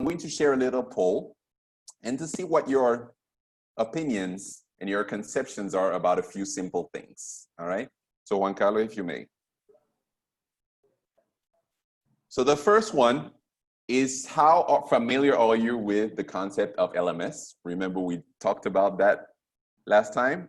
going to share a little poll and to see what your opinions and your conceptions are about a few simple things. All right. So Juan Carlos, if you may. So the first one is, how familiar are you with the concept of LMS? Remember, we talked about that last time.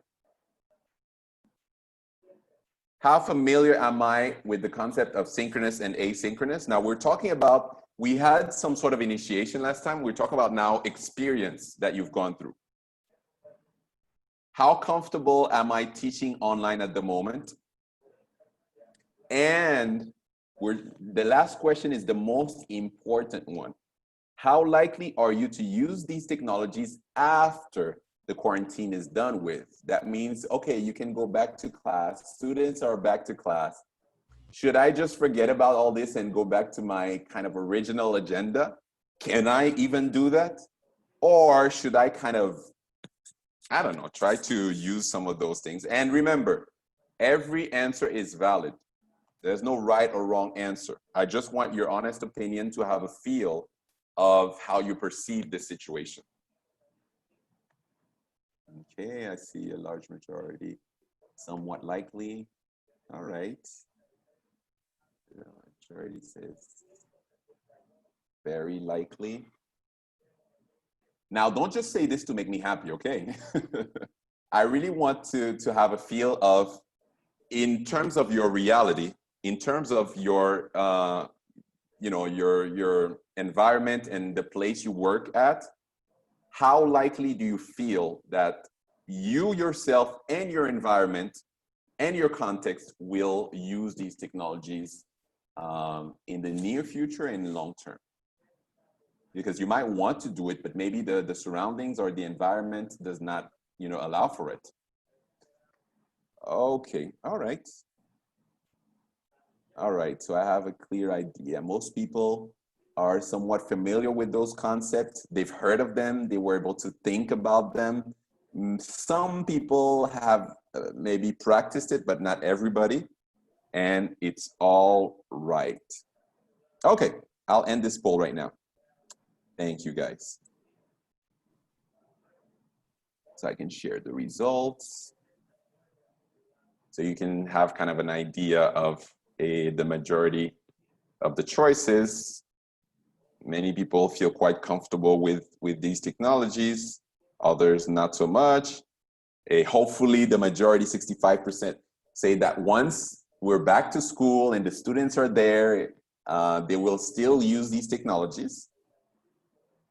How familiar am I with the concept of synchronous and asynchronous? Now we're talking about, we had some sort of initiation last time. We're talking about now experience that you've gone through. How comfortable am I teaching online at the moment? And the last question is the most important one. How likely are you to use these technologies after the quarantine is done with? That means, okay, you can go back to class. Students are back to class. Should I just forget about all this and go back to my kind of original agenda? Can I even do that? Or should I kind of, I don't know, try to use some of those things? And remember, every answer is valid. There's no right or wrong answer. I just want your honest opinion to have a feel of how you perceive the situation. Okay, I see a large majority, somewhat likely. All right. The majority says very likely. Now, don't just say this to make me happy, okay? I really want to have a feel of, in terms of your reality, in terms of your, your environment and the place you work at, how likely do you feel that you yourself and your environment and your context will use these technologies in the near future and long term? Because you might want to do it, but maybe the surroundings or the environment does not, allow for it. Okay, all right. All right, so I have a clear idea. Most people are somewhat familiar with those concepts. They've heard of them. They were able to think about them. Some people have maybe practiced it, but not everybody. And it's all right. Okay, I'll end this poll right now. Thank you, guys. So I can share the results. So you can have kind of an idea of the majority of the choices. Many people feel quite comfortable with these technologies, others not so much. Hopefully the majority, 65%, say that once we're back to school and the students are there, they will still use these technologies.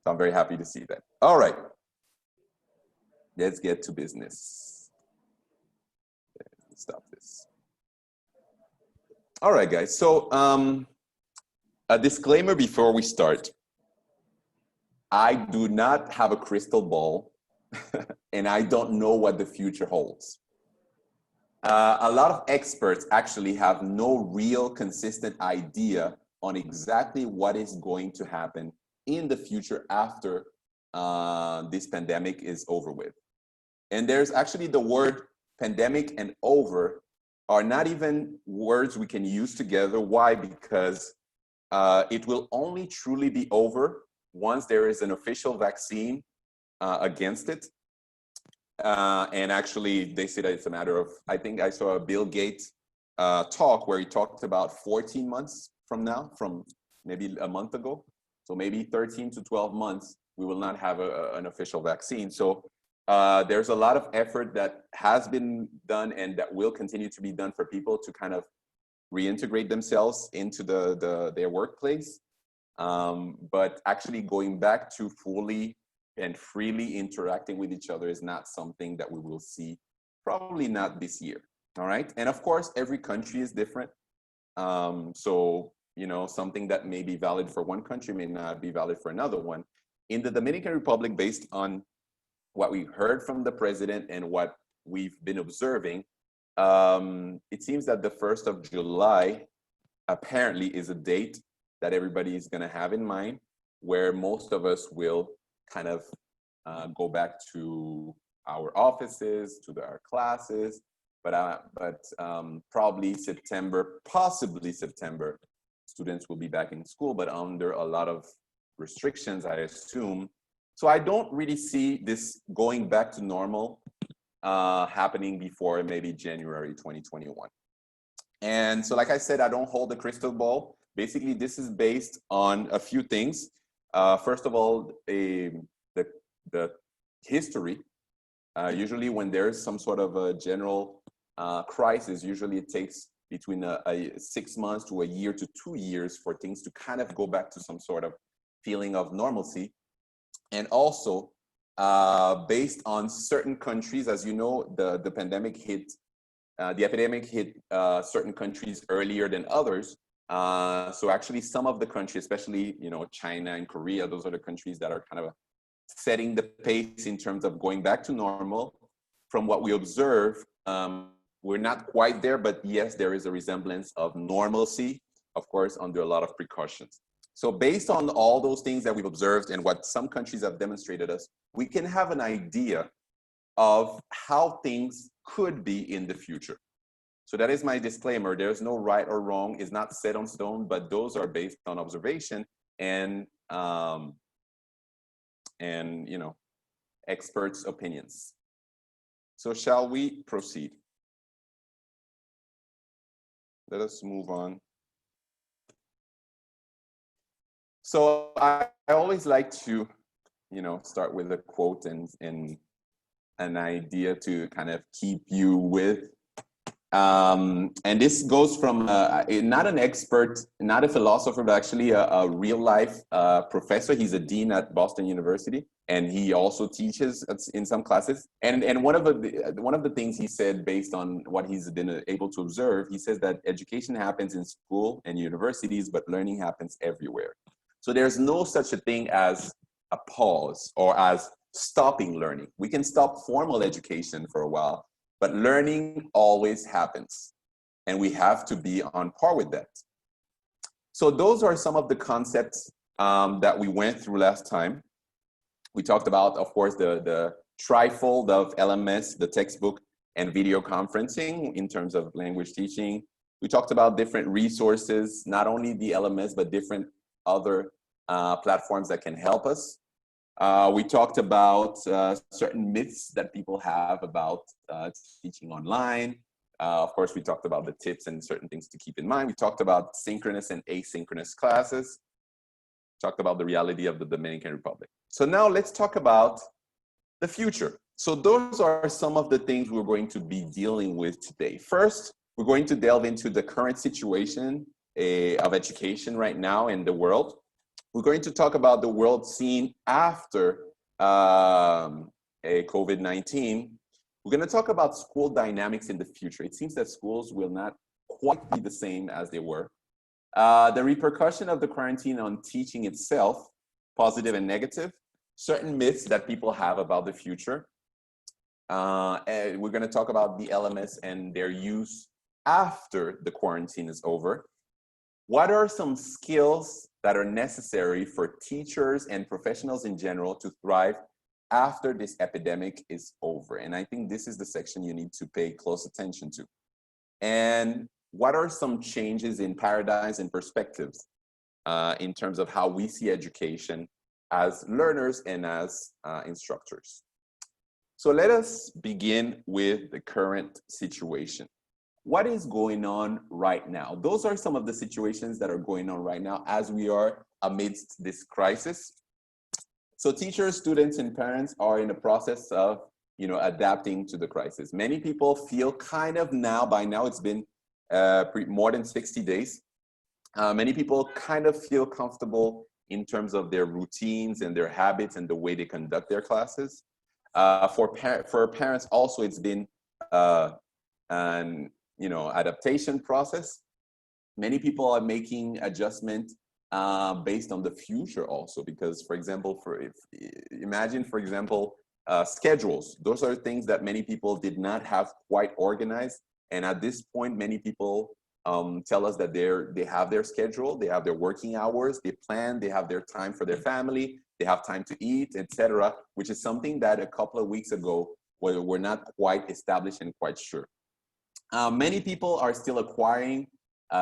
So I'm very happy to see that. All right, let's get to business. Stop this. All right, guys, so a disclaimer before we start. I do not have a crystal ball and I don't know what the future holds. A lot of experts actually have no real consistent idea on exactly what is going to happen in the future after this pandemic is over with. And there's actually the word pandemic and over are not even words we can use together. Why? Because it will only truly be over once there is an official vaccine against it. And actually, they say that it's a matter of, I think I saw a Bill Gates talk where he talked about 14 months from now, from maybe a month ago. So maybe 13 to 12 months, we will not have an official vaccine. So there's a lot of effort that has been done and that will continue to be done for people to kind of reintegrate themselves into their workplace. But actually going back to fully and freely interacting with each other is not something that we will see, probably not this year. All right. And of course, every country is different. So, something that may be valid for one country may not be valid for another one. In the Dominican Republic, based on what we heard from the president and what we've been observing, it seems that the 1st of July apparently is a date that everybody is going to have in mind, where most of us will kind of go back to our offices, to our classes, but probably September, possibly September, students will be back in school, but under a lot of restrictions, I assume. So I don't really see this going back to normal happening before maybe January 2021. And so, like I said, I don't hold a crystal ball. Basically, this is based on a few things. First of all, the history. Usually when there's some sort of a general crisis, usually it takes between 6 months to a year to 2 years for things to kind of go back to some sort of feeling of normalcy. And also, based on certain countries, as you know, the pandemic hit, the epidemic hit certain countries earlier than others. So actually some of the countries, especially, you know, China and Korea, those are the countries that are kind of setting the pace in terms of going back to normal. From what we observe, we're not quite there, but yes, there is a resemblance of normalcy, of course, under a lot of precautions. So based on all those things that we've observed and what some countries have demonstrated us, we can have an idea of how things could be in the future. So that is my disclaimer. There's no right or wrong. It's not set on stone, but those are based on observation and you know, experts' opinions. So shall we proceed? Let us move on. So I always like to, you know, start with a quote and an idea to kind of keep you with. And this goes from not an expert, not a philosopher, but actually a real life professor. He's a dean at Boston University, and he also teaches in some classes. And one of the things he said, based on what he's been able to observe, he says that education happens in school and universities, but learning happens everywhere. So there's no such a thing as a pause or as stopping learning. We can stop formal education for a while, but learning always happens, and we have to be on par with that. So those are some of the concepts that we went through last time. We talked about, of course, the trifold of LMS, the textbook, and video conferencing in terms of language teaching. We talked about different resources, not only the LMS, but different other platforms that can help us. We talked about certain myths that people have about teaching online. Of course, we talked about the tips and certain things to keep in mind. We talked about synchronous and asynchronous classes. Talked about the reality of the Dominican Republic. So now let's talk about the future. So those are some of the things we're going to be dealing with today. First, we're going to delve into the current situation of education right now in the world. We're going to talk about the world scene after COVID-19. We're going to talk about school dynamics in the future. It seems that schools will not quite be the same as they were. The repercussion of the quarantine on teaching itself, positive and negative, certain myths that people have about the future. And we're going to talk about the LMS and their use after the quarantine is over. What are some skills that are necessary for teachers and professionals in general to thrive after this epidemic is over? And I think this is the section you need to pay close attention to. And what are some changes in paradigms and perspectives in terms of how we see education as learners and as instructors? So let us begin with the current situation. What is going on right now? Those are some of the situations that are going on right now as we are amidst this crisis. So teachers, students, and parents are in the process of, you know, adapting to the crisis. Many people feel kind of now, by now it's been more than 60 days. Many people kind of feel comfortable in terms of their routines and their habits and the way they conduct their classes. For parents also, it's been an adaptation process. Many people are making adjustment based on the future also, because, for example, imagine, for example, schedules. Those are things that many people did not have quite organized. And at this point, many people tell us that they have their schedule, they have their working hours, they plan, they have their time for their family, they have time to eat, etc., which is something that a couple of weeks ago were not quite established and quite sure. Many people are still acquiring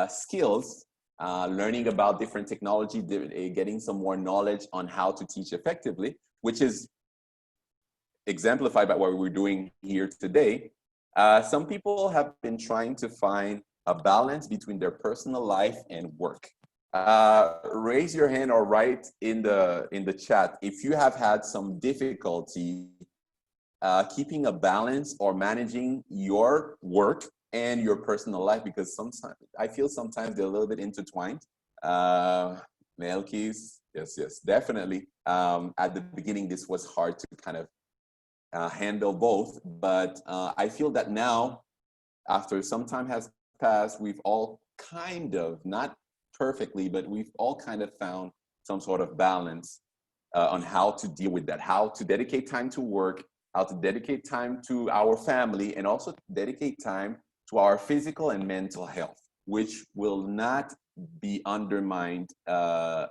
skills learning about different technology, getting some more knowledge on how to teach effectively, which is exemplified by what we're doing here today. Some people have been trying to find a balance between their personal life and work. Raise your hand or write in the chat if you have had some difficulty keeping a balance or managing your work and your personal life, because sometimes I feel sometimes they're a little bit intertwined. Male keys, yes, definitely. At the beginning, this was hard to kind of handle both, but I feel that now, after some time has passed, we've all kind of, not perfectly, but we've all kind of found some sort of balance on how to deal with that, how to dedicate time to work, how to dedicate time to our family, and also dedicate time to our physical and mental health, which will not be undermined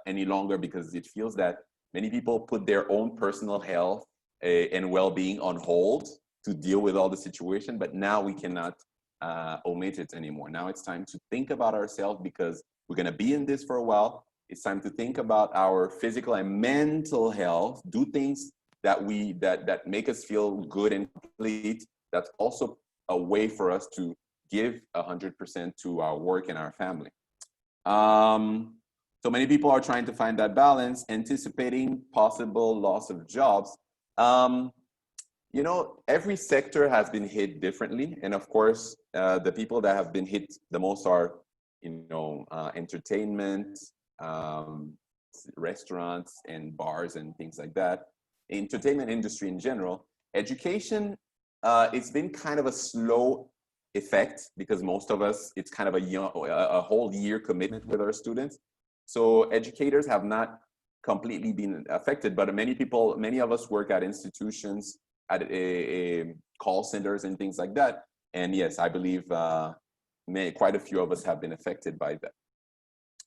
any longer, because it feels that many people put their own personal health and well-being on hold to deal with all the situation, but now we cannot omit it anymore. Now it's time to think about ourselves, because we're going to be in this for a while. It's time to think about our physical and mental health, do things that that make us feel good and complete. That's also a way for us to give 100% to our work and our family. So many people are trying to find that balance, anticipating possible loss of jobs. You know, every sector has been hit differently. And of course, the people that have been hit the most are, entertainment, restaurants and bars and things like that. Entertainment industry in general. Education, it's been kind of a slow effect, because most of us, it's kind of a whole year commitment with our students. So educators have not completely been affected, but many of us work at institutions, at call centers and things like that. And yes, I believe quite a few of us have been affected by that.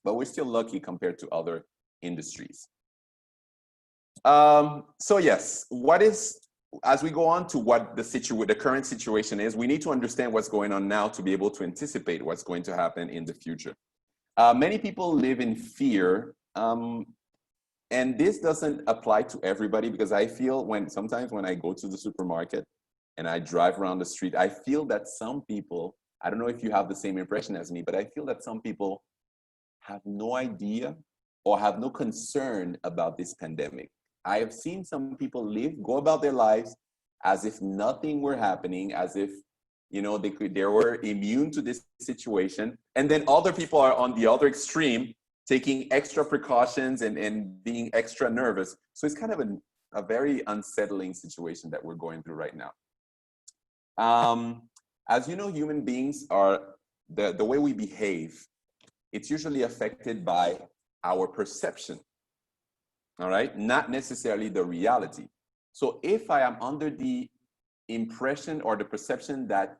But we're still lucky compared to other industries. So yes, as we go on to what the current situation is, we need to understand what's going on now to be able to anticipate what's going to happen in the future. Many people live in fear, and this doesn't apply to everybody, because I feel sometimes when I go to the supermarket and I drive around the street, I feel that some people, I don't know if you have the same impression as me, but I feel that some people have no idea or have no concern about this pandemic. I have seen some people go about their lives as if nothing were happening, as if, they were immune to this situation. And then other people are on the other extreme, taking extra precautions and being extra nervous. So it's kind of a very unsettling situation that we're going through right now. As you know, human beings are, the way we behave, it's usually affected by our perception, all right? Not necessarily the reality. So if I am under the impression or the perception that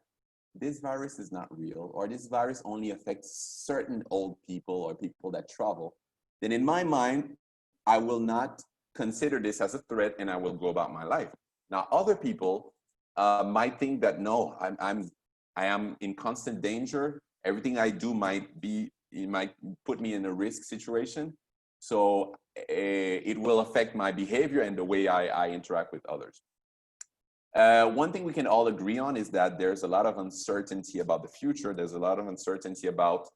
this virus is not real, or this virus only affects certain old people or people that travel, then in my mind, I will not consider this as a threat and I will go about my life. Now, other people might think that, no, I am in constant danger. Everything I do might put me in a risk situation. So it will affect my behavior and the way I interact with others. One thing we can all agree on is that there's a lot of uncertainty about the future. There's a lot of uncertainty about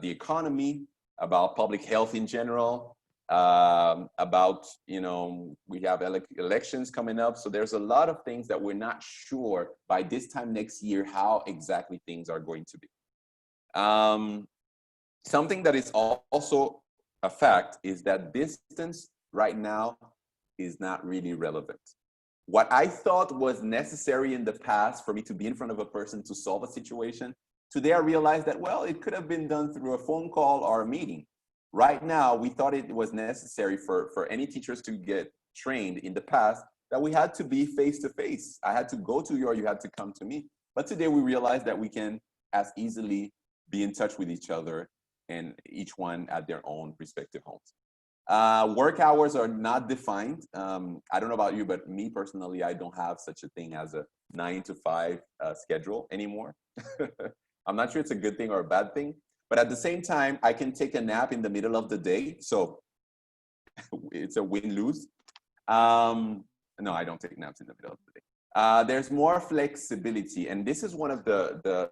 the economy, about public health in general, about, we have elections coming up. So there's a lot of things that we're not sure by this time next year how exactly things are going to be. Something that is also a fact is that distance right now is not really relevant. What I thought was necessary in the past for me to be in front of a person to solve a situation, today I realized that, well, it could have been done through a phone call or a meeting. Right now, we thought it was necessary for any teachers to get trained in the past that we had to be face-to-face. I had to go to you or you had to come to me. But today we realized that we can as easily be in touch with each other and each one at their own respective homes. Work hours are not defined. I don't know about you, but me personally, I don't have such a thing as a 9 to 5 schedule anymore. I'm not sure it's a good thing or a bad thing, But at the same time, I can take a nap in the middle of the day. So it's a win-lose. No, I don't take naps in the middle of the day. There's more flexibility. And this is one of the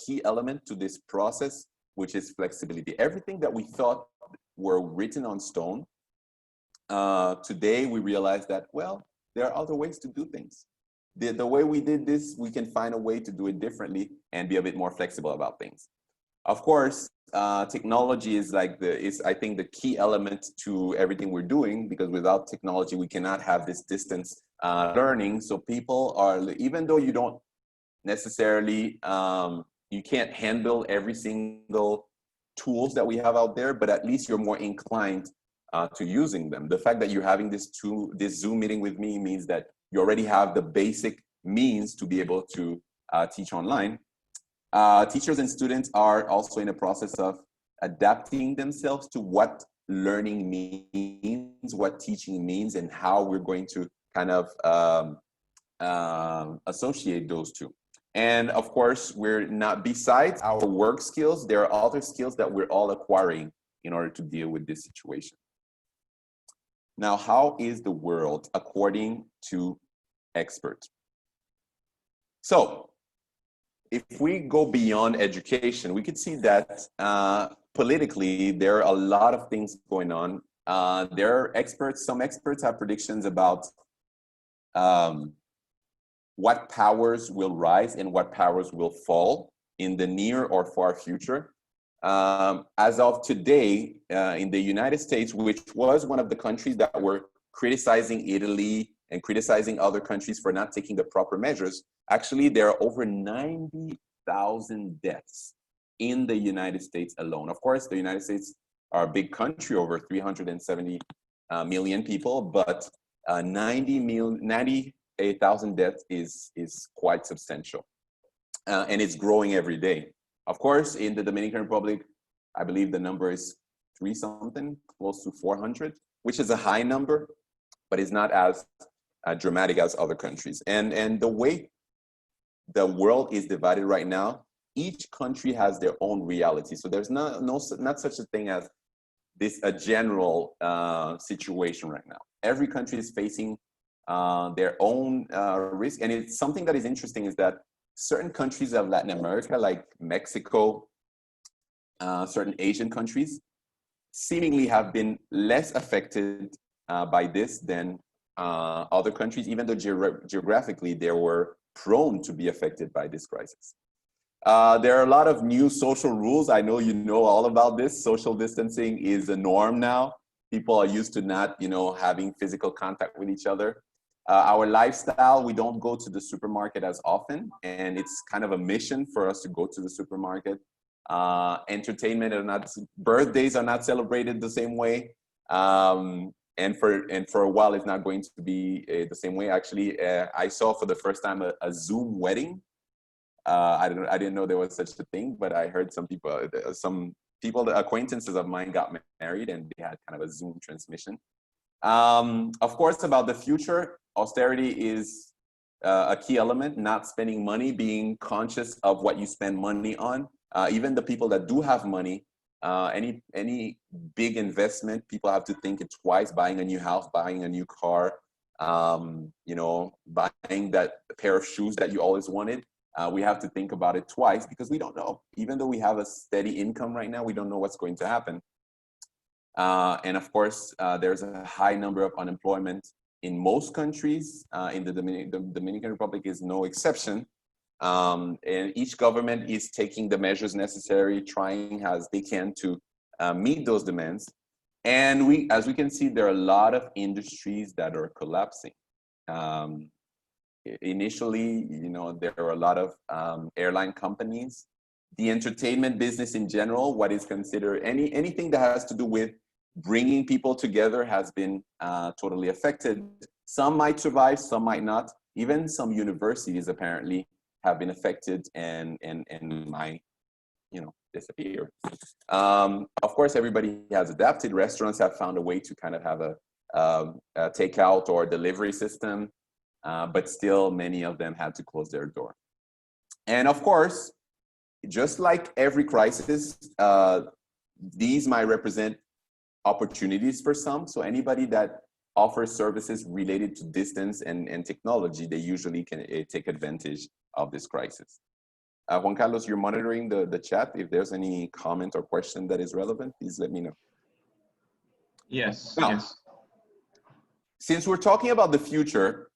key element to this process, which is flexibility. Everything that we thought were written on stone, today we realize that, well, there are other ways to do things. The way we did this, we can find a way to do it differently and be a bit more flexible about things. Of course, technology is I think the key element to everything we're doing, because without technology, we cannot have this distance learning. So people are, even though you don't necessarily, you can't handle every single tools that we have out there, but at least you're more inclined to using them. The fact that you're having this Zoom meeting with me means that you already have the basic means to be able to teach online. Teachers and students are also in a process of adapting themselves to what learning means, what teaching means, and how we're going to kind of associate those two. And of course, we're not, besides our work skills, there are other skills that we're all acquiring in order to deal with this situation. Now, how is the world according to experts? So, if we go beyond education, we could see that politically, there are a lot of things going on. There are experts, some experts have predictions about what powers will rise and what powers will fall in the near or far future. As of today, in the United States, which was one of the countries that were criticizing Italy and criticizing other countries for not taking the proper measures, actually, there are over 90,000 deaths in the United States alone. Of course, the United States are a big country, over 370 million people, but 98,000 deaths is quite substantial. And it's growing every day. Of course, in the Dominican Republic, I believe the number is 3-something, close to 400, which is a high number, but it's not as dramatic as other countries. And the way the world is divided right now, each country has their own reality. So there's not such a thing as a general situation right now. Every country is facing their own risk. And it's something that is interesting is that certain countries of Latin America, like Mexico, certain Asian countries, seemingly have been less affected by this than other countries, even though geographically they were prone to be affected by this crisis. There are a lot of new social rules. I know you know all about this. Social distancing is a norm now. People are used to not, having physical contact with each other. Our lifestyle, we don't go to the supermarket as often, and it's kind of a mission for us to go to the supermarket. Entertainment birthdays are not celebrated the same way. And for a while, it's not going to be the same way. Actually, I saw for the first time a Zoom wedding. I didn't know there was such a thing, but I heard some people, the acquaintances of mine got married and they had kind of a Zoom transmission. Of course, about the future, austerity is a key element, not spending money, being conscious of what you spend money on. Even the people that do have money, any big investment, people have to think it twice, buying a new house, buying a new car, buying that pair of shoes that you always wanted. We have to think about it twice because we don't know. Even though we have a steady income right now, we don't know what's going to happen. And of course, there's a high number of unemployment in most countries. In the Dominican Republic is no exception. And each government is taking the measures necessary, trying as they can to meet those demands. And as we can see, there are a lot of industries that are collapsing. Initially, there are a lot of airline companies. The entertainment business in general, what is considered anything that has to do with bringing people together has been totally affected. Some might survive, some might not. Even some universities apparently have been affected and might, disappear. Of course, everybody has adapted. Restaurants have found a way to kind of have a takeout or delivery system, but still many of them had to close their door. And of course, just like every crisis, these might represent opportunities for some. So anybody that offers services related to distance and technology, they usually can take advantage of this crisis. Juan Carlos, you're monitoring the chat. If there's any comment or question that is relevant, please let me know. Yes, now, yes. Since we're talking about the future,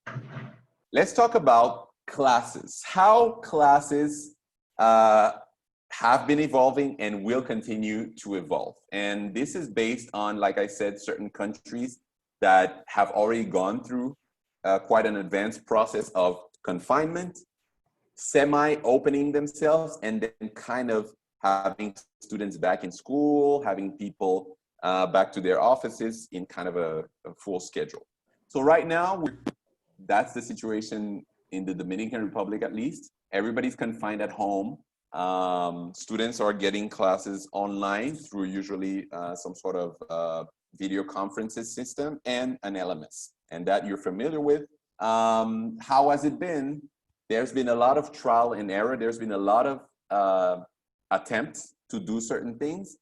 let's talk about classes. How classes have been evolving and will continue to evolve. And this is based on, like I said, certain countries that have already gone through quite an advanced process of confinement, semi-opening themselves, and then kind of having students back in school, having people back to their offices in kind of a full schedule. So right now, that's the situation in the Dominican Republic, at least. Everybody's confined at home. Students are getting classes online through usually some sort of video conferences system and an LMS, and that you're familiar with. How has it been? There's been a lot of trial and error. There's been a lot of attempts to do certain things.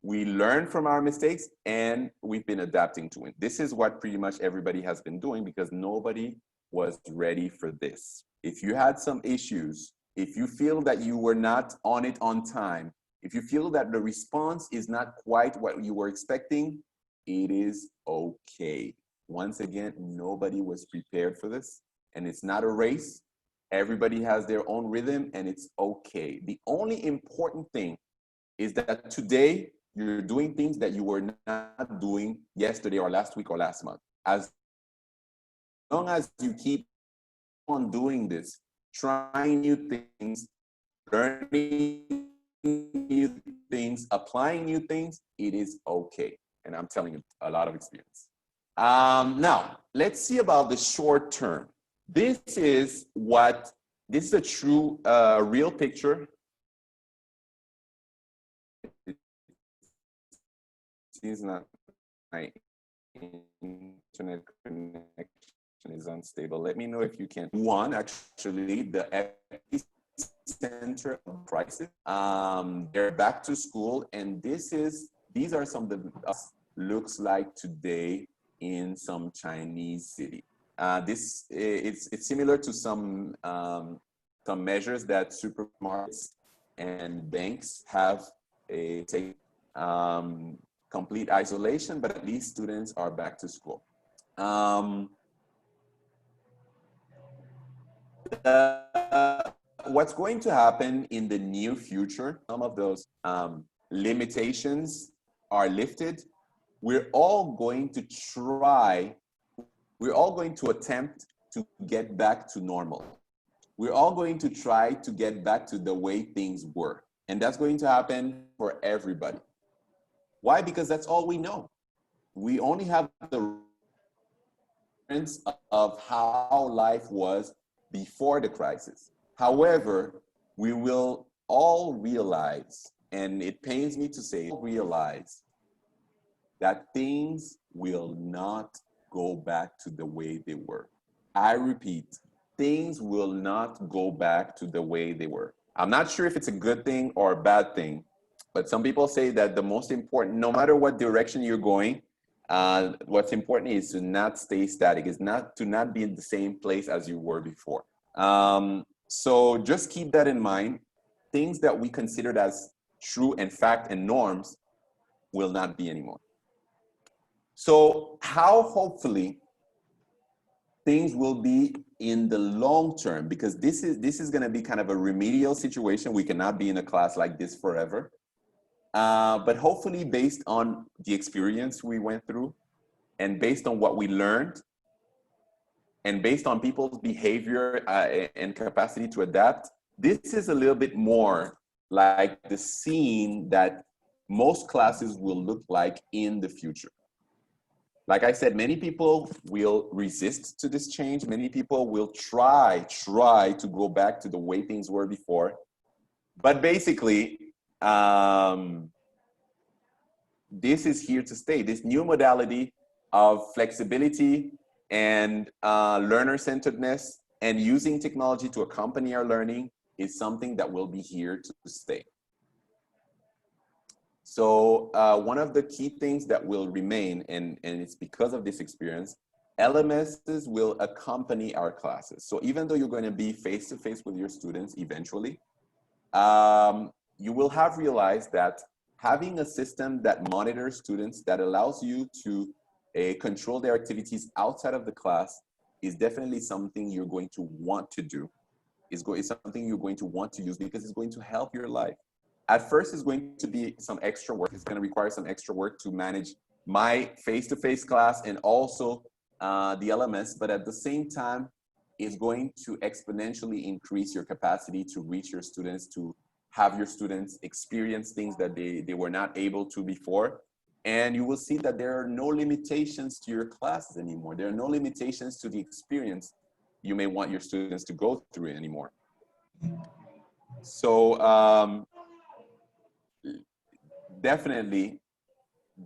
We learn from our mistakes and we've been adapting to it. This is what pretty much everybody has been doing because nobody was ready for this. If you had some issues, if you feel that you were not on it on time, if you feel that the response is not quite what you were expecting, it is okay. Once again, nobody was prepared for this, and it's not a race. Everybody has their own rhythm, and it's okay. The only important thing is that today you're doing things that you were not doing yesterday or last week or last month. As long as you keep on doing this, trying new things, learning new things, applying new things, it is okay. And I'm telling you a lot of experience. Now, let's see about the short term. This is a true, real picture. It seems not my internet connection is unstable. Let me know if you can. One, actually, the epicenter of crisis. They're back to school, and these are some of the looks like today in some Chinese city. It's similar to some measures that supermarkets and banks have taken. Complete isolation, but at least students are back to school. What's going to happen in the near future, some of those limitations are lifted. We're all going to attempt to get back to normal. We're all going to try to get back to the way things were. And that's going to happen for everybody. Why? Because that's all we know. We only have the reference of how life was before the crisis. However, we will all realize, and it pains me to say, realize that things will not go back to the way they were. I repeat, things will not go back to the way they were. I'm not sure if it's a good thing or a bad thing, but some people say that the most important, no matter what direction you're going, what's important is to not stay static, is to not be in the same place as you were before. So just keep that in mind. Things that we considered as true and fact and norms will not be anymore. So how hopefully things will be in the long term, because this is going to be kind of a remedial situation. We cannot be in a class like this forever. But hopefully based on the experience we went through and based on what we learned and based on people's behavior and capacity to adapt, this is a little bit more like the scene that most classes will look like in the future. Like I said, many people will resist to this change. Many people will try to go back to the way things were before. But basically, this is here to stay. This new modality of flexibility and learner-centeredness and using technology to accompany our learning is something that will be here to stay. So one of the key things that will remain, and it's because of this experience, LMSs will accompany our classes. So even though you're going to be face-to-face with your students eventually, you will have realized that having a system that monitors students, that allows you to control their activities outside of the class, is definitely something you're going to want to do. It's something you're going to want to use because it's going to help your life. At first, it's going to be some extra work. It's going to require some extra work to manage my face-to-face class and also the LMS, but at the same time, it's going to exponentially increase your capacity to reach your students, to have your students experience things that they were not able to before. And you will see that there are no limitations to your classes anymore. There are no limitations to the experience you may want your students to go through anymore. So definitely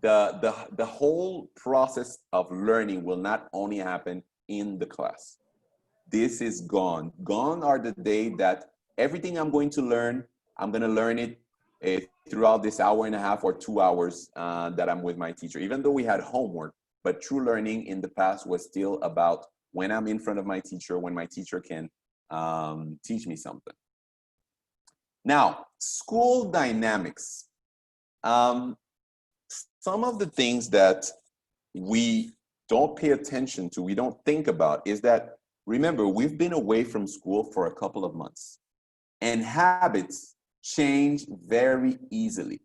the whole process of learning will not only happen in the class. This is gone. Gone are the days that everything I'm going to learn, I'm going to learn it throughout this hour and a half or 2 hours that I'm with my teacher. Even though we had homework, but true learning in the past was still about when I'm in front of my teacher, when my teacher can teach me something. Now, school dynamics. Some of the things that we don't pay attention to, we don't think about, is that, remember, we've been away from school for a couple of months, and habits change very easily.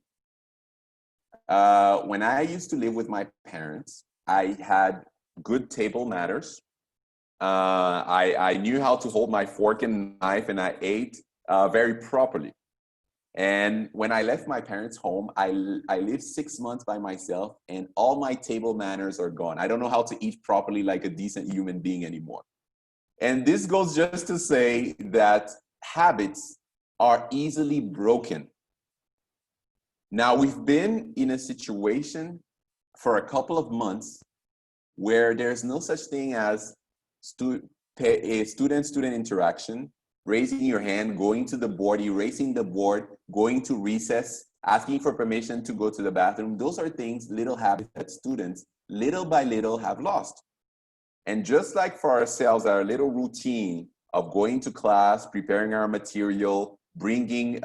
When I used to live with my parents, I had good table manners. I knew how to hold my fork and knife, and I ate very properly. And when I left my parents' home, I lived 6 months by myself, and all my table manners are gone. I don't know how to eat properly like a decent human being anymore. And this goes just to say that habits are easily broken. Now, we've been in a situation for a couple of months where there's no such thing as student-student interaction, raising your hand, going to the board, erasing the board, going to recess, asking for permission to go to the bathroom. Those are things, little habits that students, little by little, have lost. And just like for ourselves, our little routine of going to class, preparing our material, bringing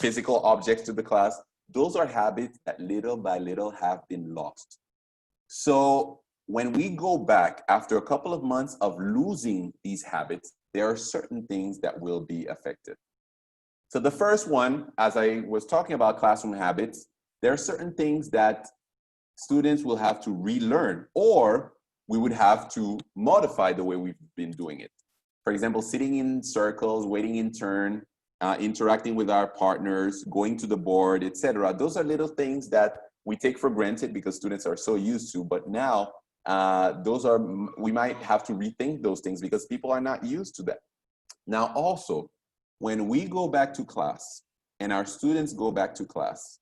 physical objects to the class, those are habits that little by little have been lost. So when we go back after a couple of months of losing these habits, there are certain things that will be affected. So the first one, as I was talking about classroom habits, there are certain things that students will have to relearn, or we would have to modify the way we've been doing it. For example, sitting in circles, waiting in turn, interacting with our partners, going to the board, etc. Those are little things that we take for granted because students are so used to, but now we might have to rethink those things because people are not used to that. Now also, when we go back to class and our students go back to class,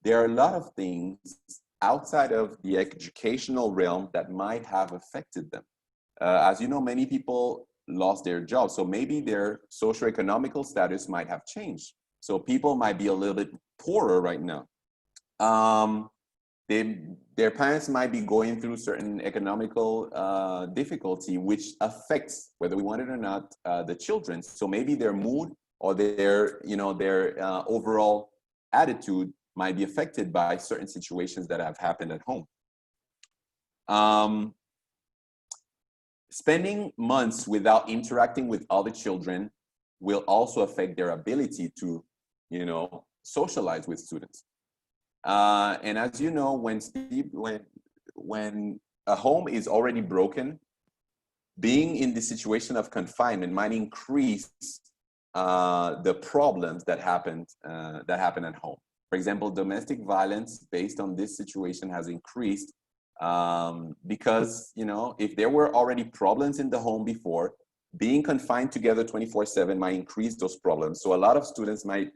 there are a lot of things outside of the educational realm that might have affected them. As you know, many people lost their jobs, so maybe their socioeconomical status might have changed. So people might be a little bit poorer right now. Their parents might be going through certain economical difficulty, which affects, whether we want it or not, the children. So maybe their mood or their overall attitude might be affected by certain situations that have happened at home. Spending months without interacting with other children will also affect their ability to, socialize with students. And as you know, when a home is already broken, being in the situation of confinement might increase the problems that happen at home. For example, domestic violence based on this situation has increased because, if there were already problems in the home before, being confined together 24/7 might increase those problems. So a lot of students might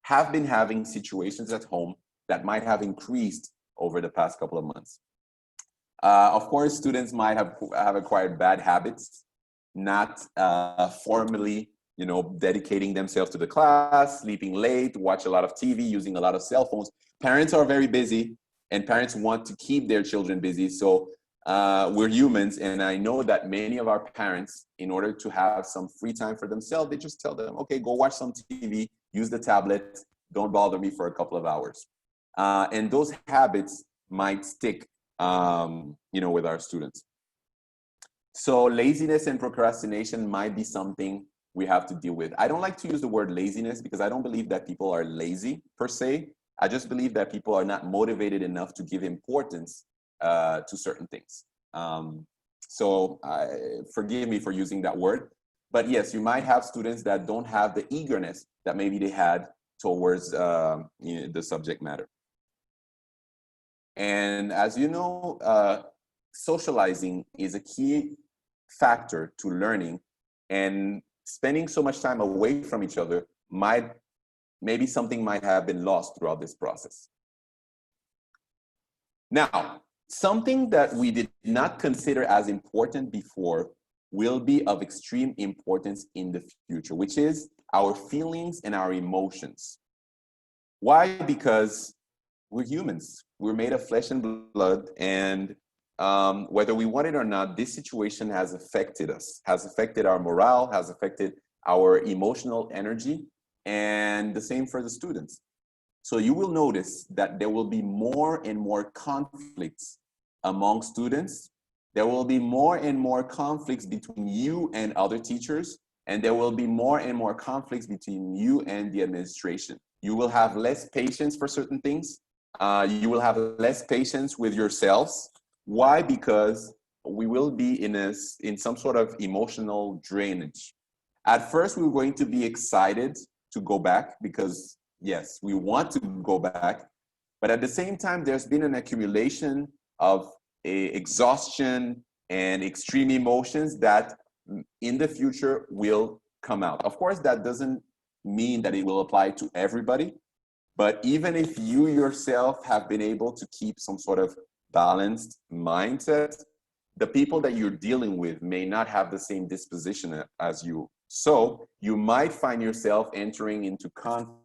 have been having situations at home that might have increased over the past couple of months. Of course, students might have acquired bad habits, not formally you know, dedicating themselves to the class, sleeping late, watch a lot of TV, using a lot of cell phones. Parents are very busy, and parents want to keep their children busy. So we're humans, and I know that many of our parents, in order to have some free time for themselves, they just tell them, okay, go watch some TV, use the tablet, don't bother me for a couple of hours. And those habits might stick, you know, with our students. So laziness and procrastination might be something we have to deal with. I don't like to use the word laziness because I don't believe that people are lazy per se. I just believe that people are not motivated enough to give importance to certain things. So forgive me for using that word. But yes, you might have students that don't have the eagerness that maybe they had towards you know, the subject matter. And as you know, socializing is a key factor to learning, and spending so much time away from each other maybe something might have been lost throughout this process. Now, something that we did not consider as important before will be of extreme importance in the future, which is our feelings and our emotions. Why? Because we're humans. We're made of flesh and blood, and whether we want it or not, this situation has affected us, has affected our morale, has affected our emotional energy, and the same for the students. So you will notice that there will be more and more conflicts among students. There will be more and more conflicts between you and other teachers, and there will be more and more conflicts between you and the administration. You will have less patience for certain things. You will have less patience with yourselves. Why? Because we will be in some sort of emotional drainage. At first, we were going to be excited to go back because, yes, we want to go back. But at the same time, there's been an accumulation of exhaustion and extreme emotions that in the future will come out. Of course, that doesn't mean that it will apply to everybody. But even if you yourself have been able to keep some sort of balanced mindset, the people that you're dealing with may not have the same disposition as you. So you might find yourself entering into conflict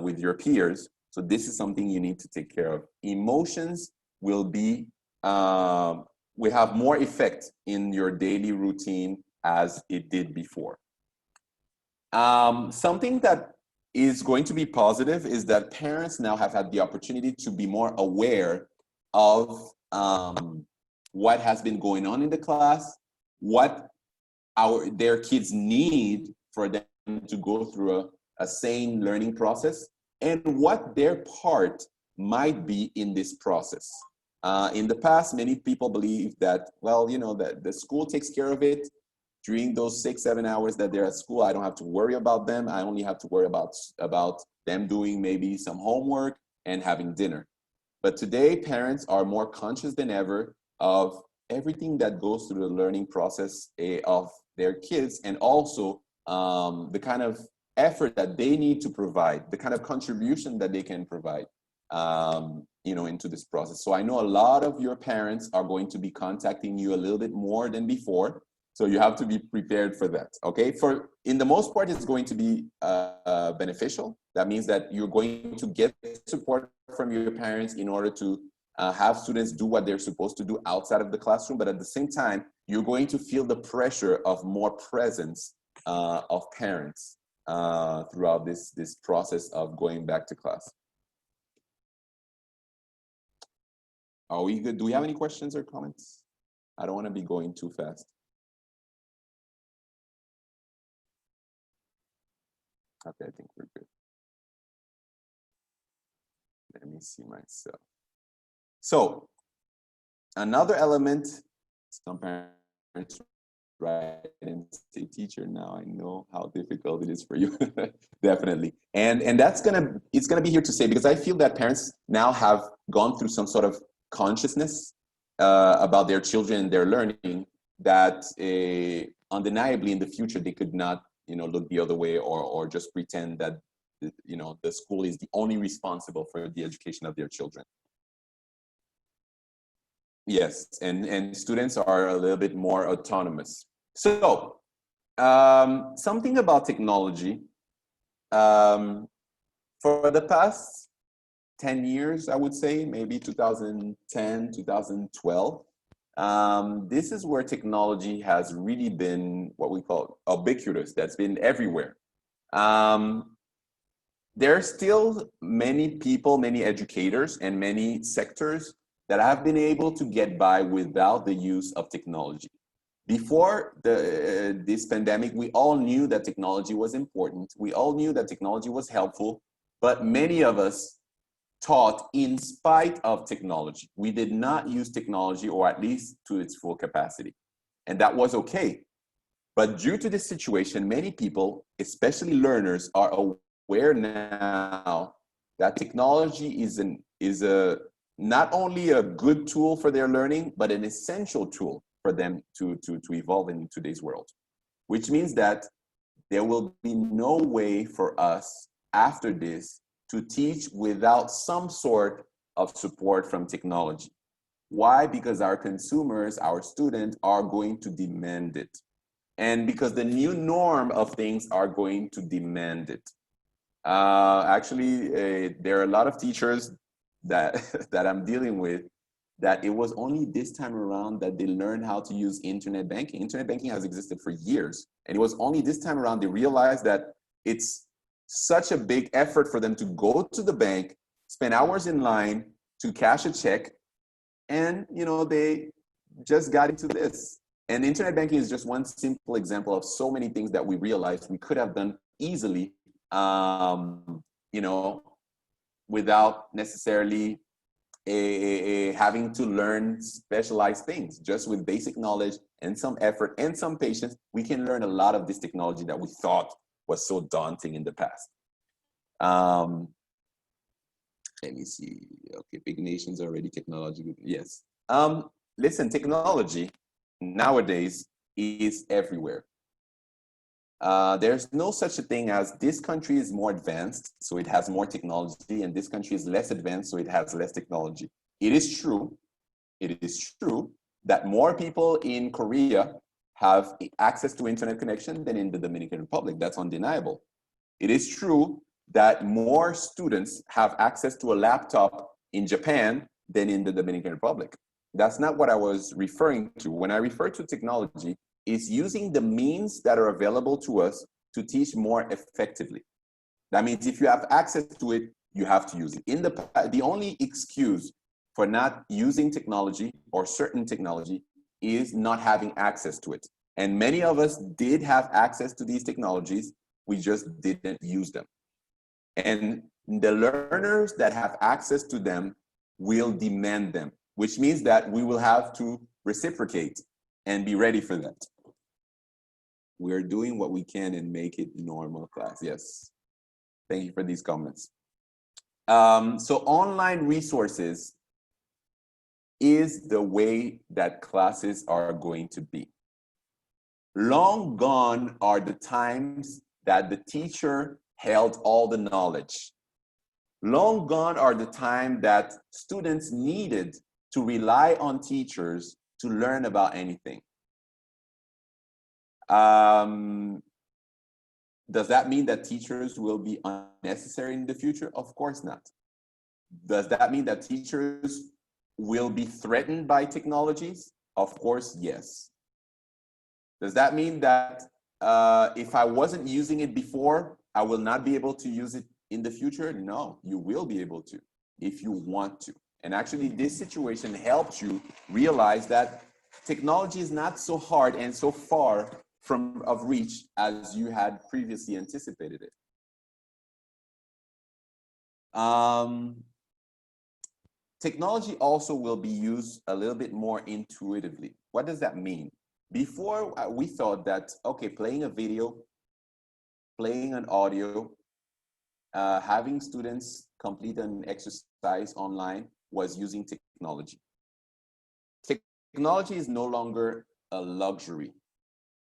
with your peers. So this is something you need to take care of. Emotions will be, will have more effect in your daily routine as it did before. Something that is going to be positive is that parents now have had the opportunity to be more aware of what has been going on in the class, what their kids need for them to go through a sane learning process, and what their part might be in this process. In the past, many people believe that, well, you know, that the school takes care of it. During those 6-7 hours that they're at school, I don't have to worry about them. I only have to worry about them doing maybe some homework and having dinner. But today, parents are more conscious than ever of everything that goes through the learning process of their kids, and also the kind of effort that they need to provide, the kind of contribution that they can provide, you know, into this process. So I know a lot of your parents are going to be contacting you a little bit more than before. So you have to be prepared for that, okay? In the most part, it's going to be beneficial. That means that you're going to get support from your parents in order to have students do what they're supposed to do outside of the classroom. But at the same time, you're going to feel the pressure of more presence of parents throughout this process of going back to class. Are we good? Do we have any questions or comments? I don't want to be going too fast. Okay, I think we're good. Let me see myself. So another element, some parents write and say, teacher, now I know how difficult it is for you. Definitely. And it's gonna be here to stay, because I feel that parents now have gone through some sort of consciousness about their children and their learning that undeniably in the future they could not, you know, look the other way or just pretend that, you know, the school is the only responsible for the education of their children. Yes, and students are a little bit more autonomous. So Something about technology. Um, for the past 10 years, I would say, maybe 2010, 2012, this is where technology has really been what we call ubiquitous, that's been everywhere. Um, there are still many people, many educators, and many sectors that have been able to get by without the use of technology. Before this pandemic, we all knew that technology was important. We all knew that technology was helpful, but many of us taught in spite of technology. We did not use technology, or at least to its full capacity. And that was okay. But due to this situation, many people, especially learners, are aware now that technology is not only a good tool for their learning, but an essential tool for them to evolve in today's world. Which means that there will be no way for us after this to teach without some sort of support from technology. Why? Because our consumers, our students, are going to demand it. And because the new norm of things are going to demand it. There are a lot of teachers that, that I'm dealing with that it was only this time around that they learned how to use internet banking. Internet banking has existed for years. And it was only this time around they realized that it's such a big effort for them to go to the bank, spend hours in line to cash a check, and they just got into this. And internet banking is just one simple example of so many things that we realized we could have done easily, without necessarily having to learn specialized things. Just with basic knowledge and some effort and some patience, we can learn a lot of this technology that we thought was so daunting in the past. Let me see. Okay, big nations are already technological. Yes. Listen, technology nowadays is everywhere. There's no such a thing as this country is more advanced, so it has more technology, and this country is less advanced, so it has less technology. It is true that more people in Korea have access to internet connection than in the Dominican Republic. That's undeniable. It is true that more students have access to a laptop in Japan than in the Dominican Republic. That's not what I was referring to. When I refer to technology, is using the means that are available to us to teach more effectively. That means if you have access to it, you have to use it. The only excuse for not using technology or certain technology is not having access to it. And many of us did have access to these technologies, we just didn't use them. And the learners that have access to them will demand them, which means that we will have to reciprocate and be ready for that. We're doing what we can and make it normal class. Yes. Thank you for these comments. So online resources is the way that classes are going to be. Long gone are the times that the teacher held all the knowledge. Long gone are the time that students needed to rely on teachers to learn about anything. Does that mean that teachers will be unnecessary in the future? Of course not. Does that mean that teachers will be threatened by technologies? Of course, yes. Does that mean that if I wasn't using it before, I will not be able to use it in the future? No, you will be able to if you want to. And actually, this situation helps you realize that technology is not so hard and so far of reach as you had previously anticipated it. Technology also will be used a little bit more intuitively. What does that mean? Before, we thought that, okay, playing a video, playing an audio, having students complete an exercise online was using technology. Technology is no longer a luxury.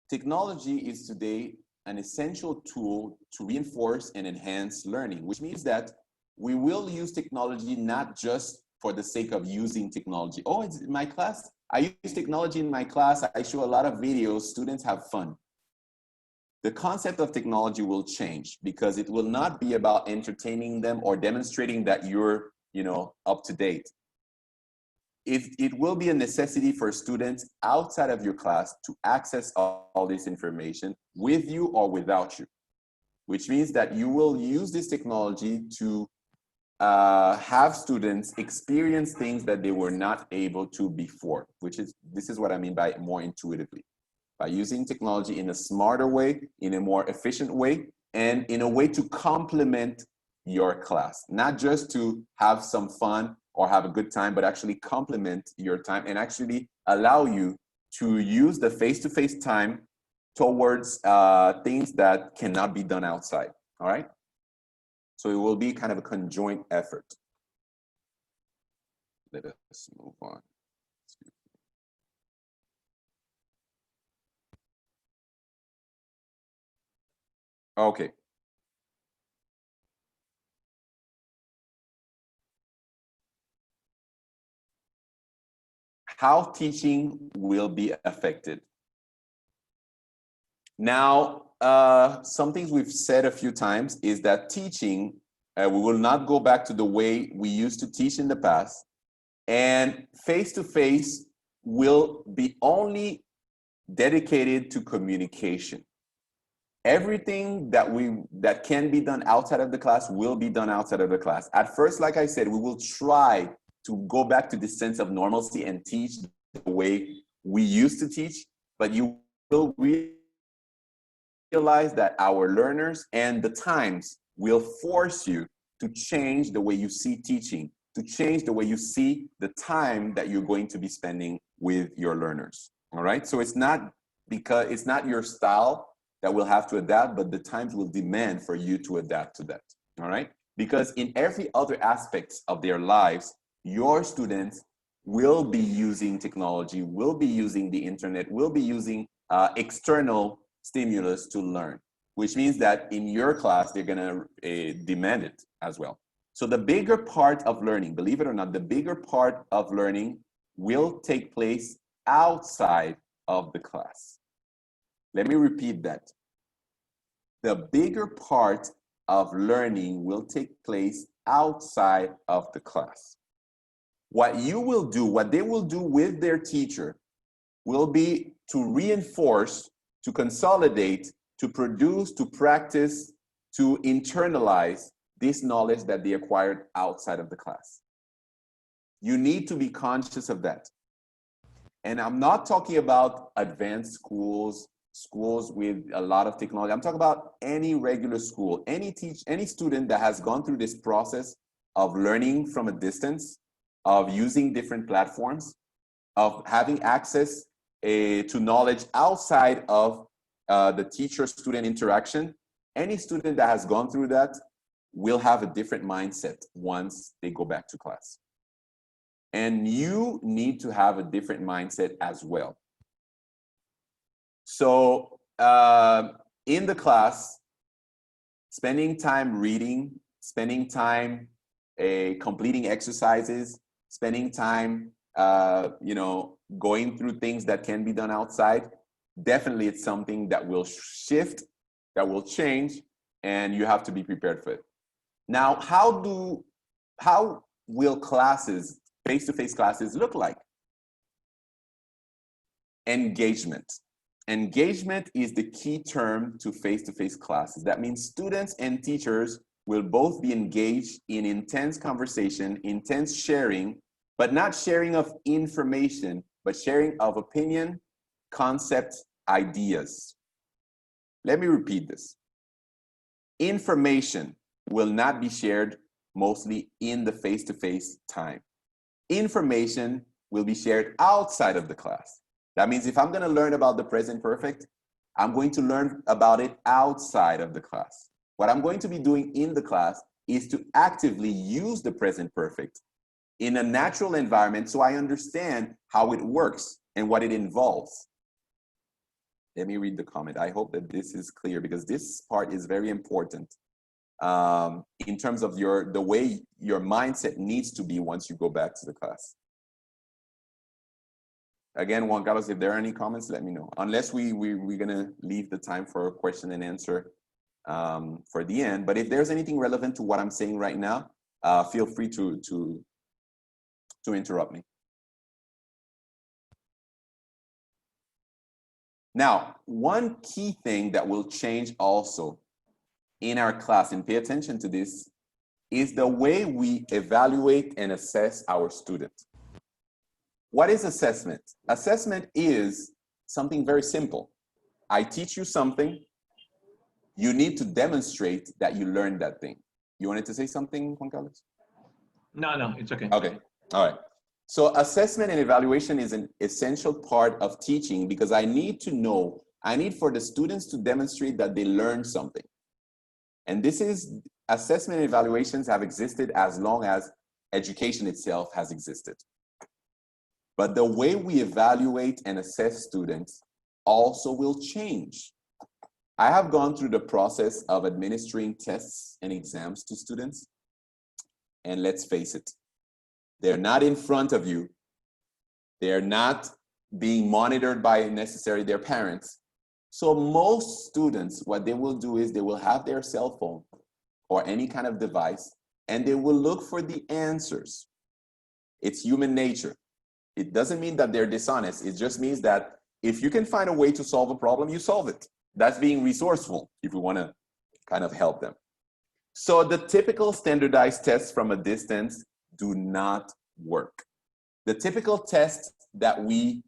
Technology is today an essential tool to reinforce and enhance learning, which means that we will use technology not just for the sake of using technology. Oh, it's in my class. I use technology in my class. I show a lot of videos. Students have fun. the concept of technology will change, because it will not be about entertaining them or demonstrating that you're, up to date. It will be a necessity for students outside of your class to access all this information with you or without you, which means that you will use this technology to have students experience things that they were not able to before, this is what I mean by more intuitively. By using technology in a smarter way, in a more efficient way, and in a way to complement your class, not just to have some fun or have a good time, but actually complement your time and actually allow you to use the face-to-face time towards things that cannot be done outside, all right? So it will be kind of a conjoint effort. Let us move on. Okay. How teaching will be affected. Now, some things we've said a few times is that teaching, we will not go back to the way we used to teach in the past, and face-to-face will be only dedicated to communication. Everything that can be done outside of the class will be done outside of the class. At first, like I said, we will try to go back to this sense of normalcy and teach the way we used to teach, but you will realize that our learners and the times will force you to change the way you see teaching, to change the way you see the time that you're going to be spending with your learners. All right, so it's not your style that will have to adapt, but the times will demand for you to adapt to that. All right, because in every other aspect of their lives, your students will be using technology, will be using the internet, will be using external stimulus to learn, which means that in your class, they're gonna demand it as well. So the bigger part of learning, believe it or not, the bigger part of learning will take place outside of the class. Let me repeat that. The bigger part of learning will take place outside of the class. What you will do, what they will do with their teacher will be to reinforce, to consolidate, to produce, to practice, to internalize this knowledge that they acquired outside of the class. You need to be conscious of that. And I'm not talking about advanced schools, schools with a lot of technology. I'm talking about any regular school, any student that has gone through this process of learning from a distance, of using different platforms, of having access to knowledge outside of the teacher-student interaction. Any student that has gone through that will have a different mindset once they go back to class. And you need to have a different mindset as well. So in the class, spending time reading, spending time completing exercises, spending time going through things that can be done outside, definitely it's something that will shift, that will change, and you have to be prepared for it. Now, how will classes, face-to-face classes, look like? Engagement. Engagement is the key term to face-to-face classes. That means students and teachers will both be engaged in intense conversation, intense sharing, but not sharing of information, but sharing of opinion, concepts, ideas. Let me repeat this. Information will not be shared mostly in the face-to-face time. Information will be shared outside of the class. That means if I'm going to learn about the present perfect, I'm going to learn about it outside of the class. What I'm going to be doing in the class is to actively use the present perfect in a natural environment so I understand how it works and what it involves. Let me read the comment. I hope that this is clear because this part is very important in terms of the way your mindset needs to be once you go back to the class. Again, Juan Carlos, if there are any comments, let me know. Unless we're gonna leave the time for a question and answer for the end. But if there's anything relevant to what I'm saying right now, feel free to interrupt me. Now, one key thing that will change also in our class, and pay attention to this, is the way we evaluate and assess our students. What is assessment? Assessment is something very simple. I teach you something, you need to demonstrate that you learned that thing. You wanted to say something, Juan Carlos? No, it's okay. Okay, all right. So assessment and evaluation is an essential part of teaching because I need for the students to demonstrate that they learned something. And assessment and evaluations have existed as long as education itself has existed. But the way we evaluate and assess students also will change. I have gone through the process of administering tests and exams to students. And let's face it, they're not in front of you. They're not being monitored by necessarily their parents. So most students, what they will do is they will have their cell phone or any kind of device, and they will look for the answers. It's human nature. It doesn't mean that they're dishonest. It just means that if you can find a way to solve a problem, you solve it. That's being resourceful if we want to kind of help them. So the typical standardized tests from a distance do not work. The typical tests that we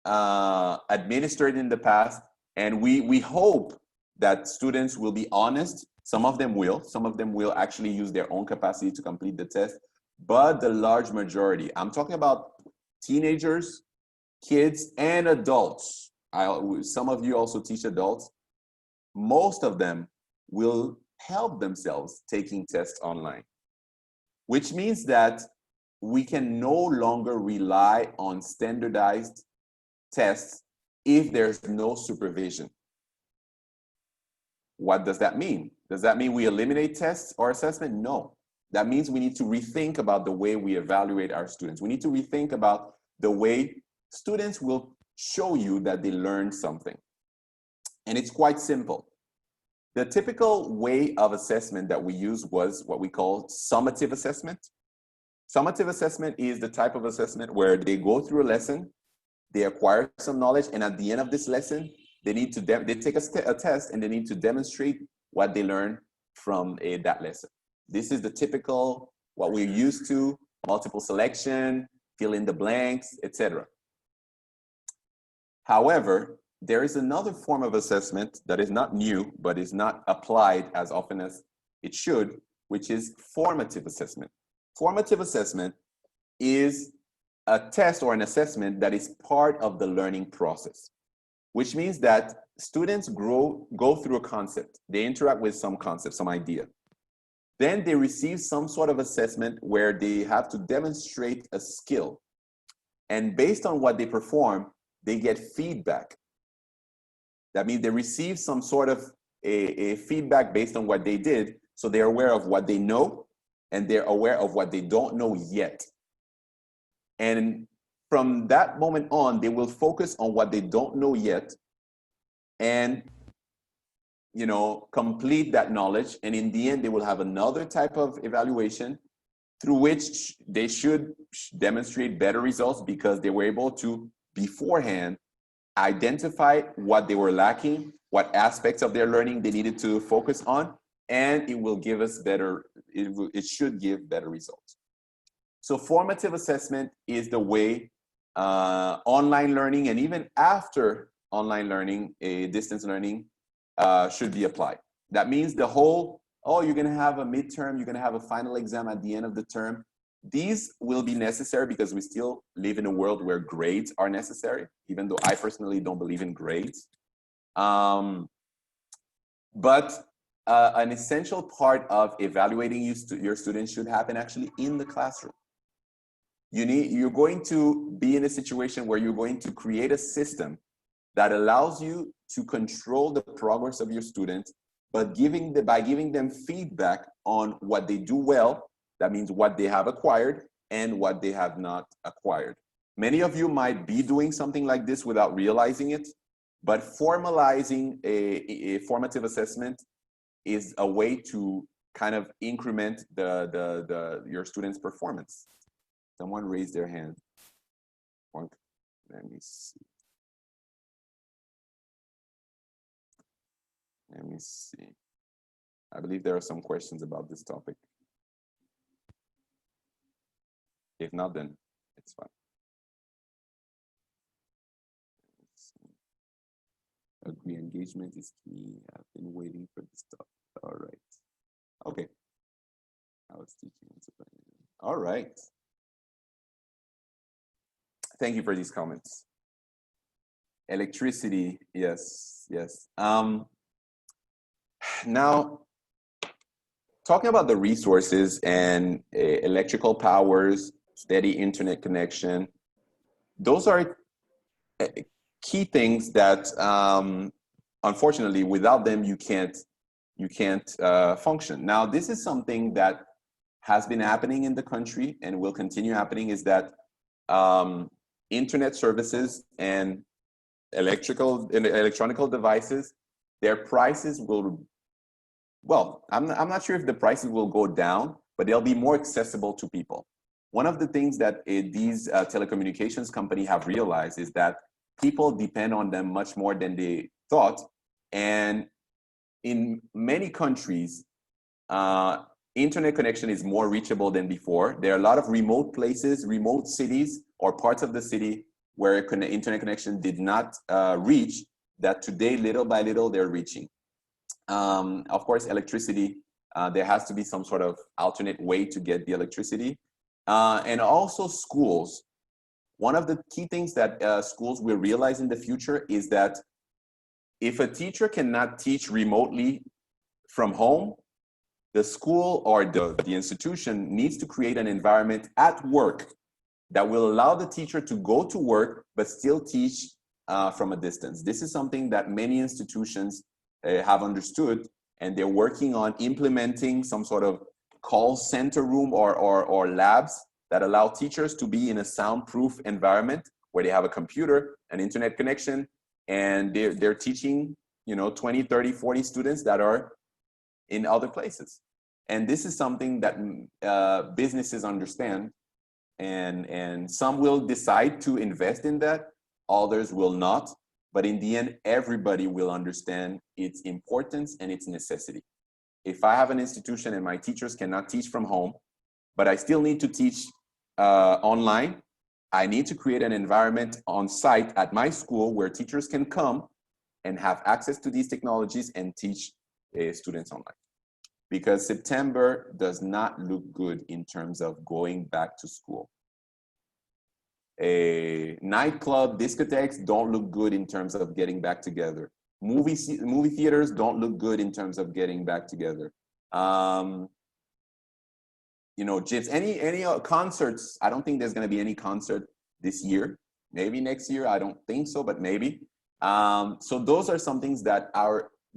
administered in the past, and we hope that students will be honest. Some of them will actually use their own capacity to complete the test, but the large majority, I'm talking about teenagers, kids, and adults. Some of you also teach adults. Most of them will help themselves taking tests online, which means that we can no longer rely on standardized tests if there's no supervision. What does that mean? Does that mean we eliminate tests or assessment? No. That means we need to rethink about the way we evaluate our students. We need to rethink about the way students will show you that they learned something. And it's quite simple. The typical way of assessment that we use was what we call summative assessment. Summative assessment is the type of assessment where they go through a lesson, they acquire some knowledge, and at the end of this lesson, they take a test and they need to demonstrate what they learned from that lesson. This is the typical, what we're used to, multiple selection, fill in the blanks, etc. However, there is another form of assessment that is not new, but is not applied as often as it should, which is formative assessment. Formative assessment is a test or an assessment that is part of the learning process, which means that students go through a concept. They interact with some concept, some idea. Then they receive some sort of assessment where they have to demonstrate a skill. And based on what they perform, they get feedback. That means they receive some sort of a feedback based on what they did. So they're aware of what they know and they're aware of what they don't know yet. And from that moment on, they will focus on what they don't know yet and complete that knowledge. And in the end, they will have another type of evaluation through which they should demonstrate better results because they were able to beforehand identify what they were lacking, what aspects of their learning they needed to focus on, and it will give us it should give better results. So formative assessment is the way online learning, and even after online learning, distance learning should be applied. That means the whole, you're gonna have a midterm, you're gonna have a final exam at the end of the term. These will be necessary because we still live in a world where grades are necessary, even though I personally don't believe in grades. But an essential part of evaluating your students should happen actually in the classroom. You're going to be in a situation where you're going to create a system that allows you to control the progress of your students, but by giving them feedback on what they do well. That means what they have acquired and what they have not acquired. Many of you might be doing something like this without realizing it, but formalizing a formative assessment is a way to kind of increment your students' performance. Someone raised their hand. Let me see. Let me see. I believe there are some questions about this topic. If not, then it's fine. Agree, engagement is key. I've been waiting for this stuff. All right. Okay. I was teaching. All right. Thank you for these comments. Electricity, yes, yes. Now, talking about the resources and electrical powers, steady internet connection, those are key things that, unfortunately, without them, you can't function. Now, this is something that has been happening in the country and will continue happening, is that internet services and electronic devices, their prices will, well, I'm not sure if the prices will go down, but they'll be more accessible to people. One of the things that these telecommunications companies have realized is that people depend on them much more than they thought. And in many countries, internet connection is more reachable than before. There are a lot of remote places, remote cities, or parts of the city where internet connection did not reach, that today, little by little, they're reaching. Of course, electricity, there has to be some sort of alternate way to get the electricity. And also schools. One of the key things that schools will realize in the future is that if a teacher cannot teach remotely from home, the school or the institution needs to create an environment at work that will allow the teacher to go to work but still teach from a distance. This is something that many institutions have understood, and they're working on implementing some sort of call center room or labs that allow teachers to be in a soundproof environment where they have a computer, an internet connection, and they're teaching, 20, 30, 40 students that are in other places. And this is something that businesses understand, and some will decide to invest in that, others will not. But in the end, everybody will understand its importance and its necessity. If I have an institution and my teachers cannot teach from home, but I still need to teach online, I need to create an environment on site at my school where teachers can come and have access to these technologies and teach students online. Because September does not look good in terms of going back to school. A nightclub, discotheques don't look good in terms of getting back together. Movie theaters don't look good in terms of getting back together. Gyms, any concerts. I don't think there's going to be any concert this year. Maybe next year. I don't think so, but maybe. So those are some things that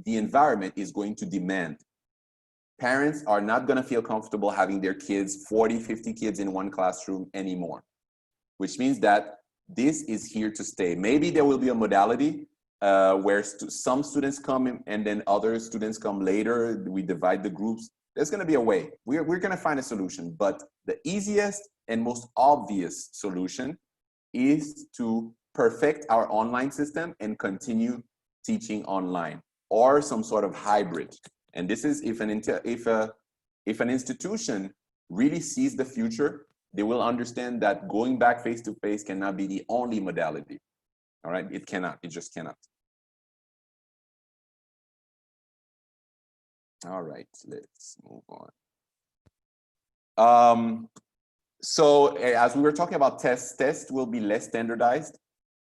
the environment is going to demand. Parents are not going to feel comfortable having their kids, 40, 50 kids in one classroom anymore, which means that this is here to stay. Maybe there will be a modality where some students come in and then other students come later. We divide the groups. There's going to be a way. We're going to find a solution. But the easiest and most obvious solution is to perfect our online system and continue teaching online, or some sort of hybrid. And this is if an institution really sees the future, they will understand that going back face-to-face cannot be the only modality. All right, it cannot, it just cannot. All right, let's move on. So as we were talking about tests will be less standardized.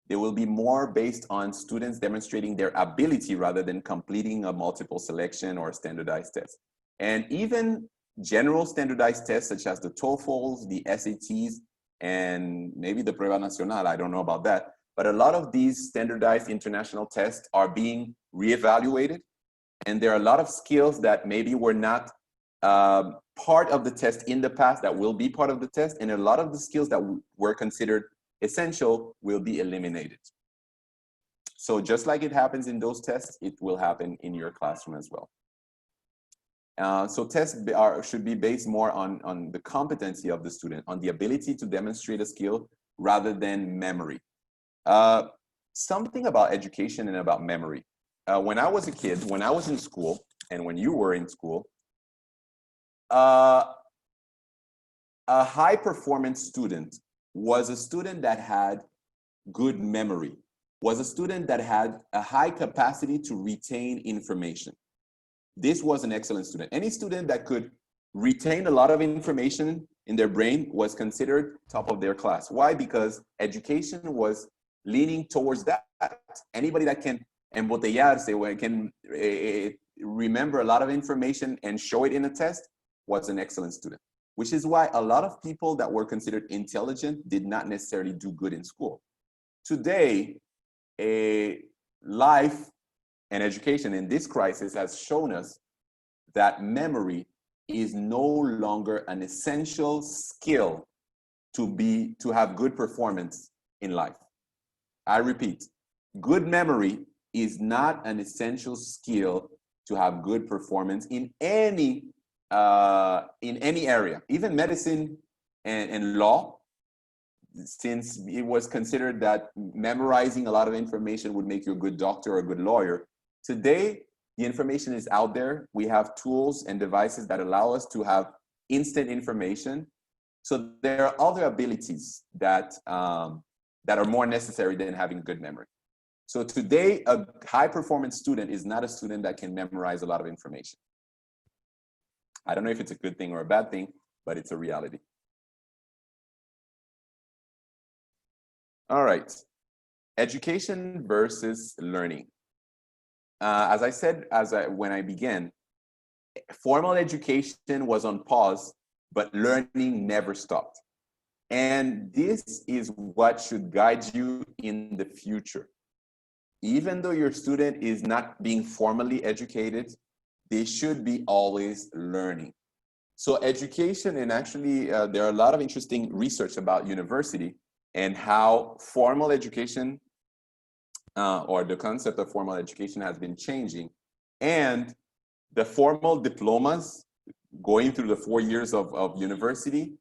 They will be more based on students demonstrating their ability rather than completing a multiple selection or standardized test. And even general standardized tests such as the TOEFLs, the SATs, and maybe the Prueba Nacional, I don't know about that, but a lot of these standardized international tests are being reevaluated. And there are a lot of skills that maybe were not part of the test in the past that will be part of the test, and a lot of the skills that were considered essential will be eliminated. So just like it happens in those tests, it will happen in your classroom as well. So tests should be based more on the competency of the student, on the ability to demonstrate a skill rather than memory. Something about education and about memory. When I was a kid, when I was in school, and when you were in school, a high performance student was a student that had good memory, was a student that had a high capacity to retain information. This was an excellent student. Any student that could retain a lot of information in their brain was considered top of their class. Why? Because education was leaning towards that. Anybody that can embotellarse, can remember a lot of information and show it in a test was an excellent student, which is why a lot of people that were considered intelligent did not necessarily do good in school. Today, life and education in this crisis has shown us that memory is no longer an essential skill to have good performance in life. I repeat, good memory is not an essential skill to have good performance in any area, even medicine and law. Since it was considered that memorizing a lot of information would make you a good doctor or a good lawyer, today the information is out there. We have tools and devices that allow us to have instant information. So there are other abilities that are more necessary than having good memory. So today, a high performance student is not a student that can memorize a lot of information. I don't know if it's a good thing or a bad thing, but it's a reality. All right, education versus learning. As I said, when I began, formal education was on pause, but learning never stopped. And this is what should guide you in the future. Even though your student is not being formally educated, they should be always learning. So education, and actually there are a lot of interesting research about university and how formal education or the concept of formal education has been changing. And the formal diplomas, going through the 4 years of university,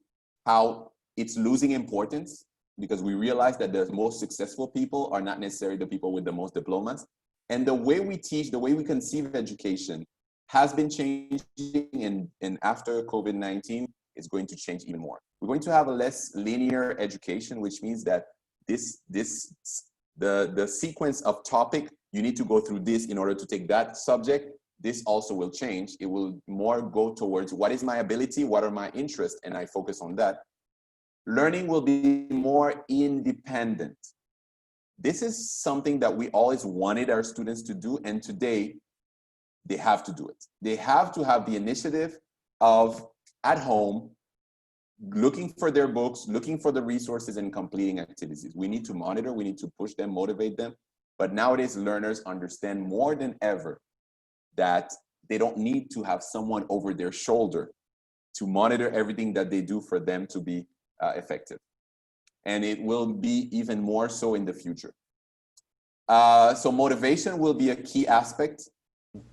how it's losing importance, because we realize that the most successful people are not necessarily the people with the most diplomas. And the way we teach, the way we conceive education has been changing, and after COVID-19, it's going to change even more. We're going to have a less linear education, which means that the sequence of topic, you need to go through this in order to take that subject. This also will change. It will more go towards what is my ability, what are my interests, and I focus on that. Learning will be more independent. This is something that we always wanted our students to do, and today they have to do it. They have to have the initiative of, at home, looking for their books, looking for the resources, and completing activities. We need to monitor, we need to push them, motivate them. But nowadays, learners understand more than ever that they don't need to have someone over their shoulder to monitor everything that they do for them to be effective. And it will be even more so in the future. So motivation will be a key aspect.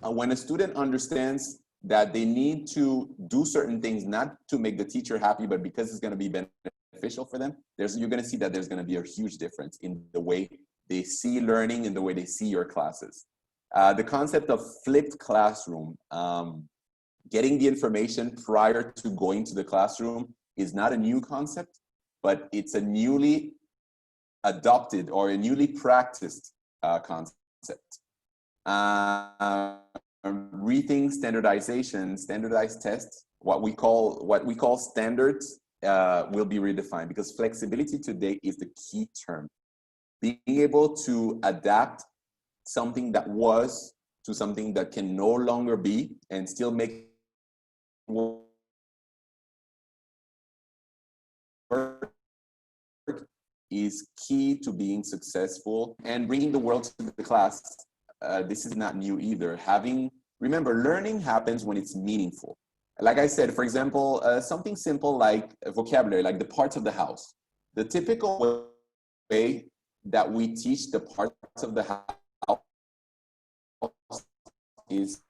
When a student understands that they need to do certain things, not to make the teacher happy, but because it's going to be beneficial for them, you're going to see that there's going to be a huge difference in the way they see learning and the way they see your classes. The concept of flipped classroom, getting the information prior to going to the classroom, is not a new concept, but it's a newly adopted or a newly practiced concept. Rethink standardization, standardized tests, what we call standards will be redefined, because flexibility today is the key term. Being able to adapt something that was to something that can no longer be and still make work is key to being successful and bringing the world to the class. This is not new either. Remember, learning happens when it's meaningful. Like I said, for example, something simple like vocabulary, like the parts of the house. The typical way that we teach the parts of the house is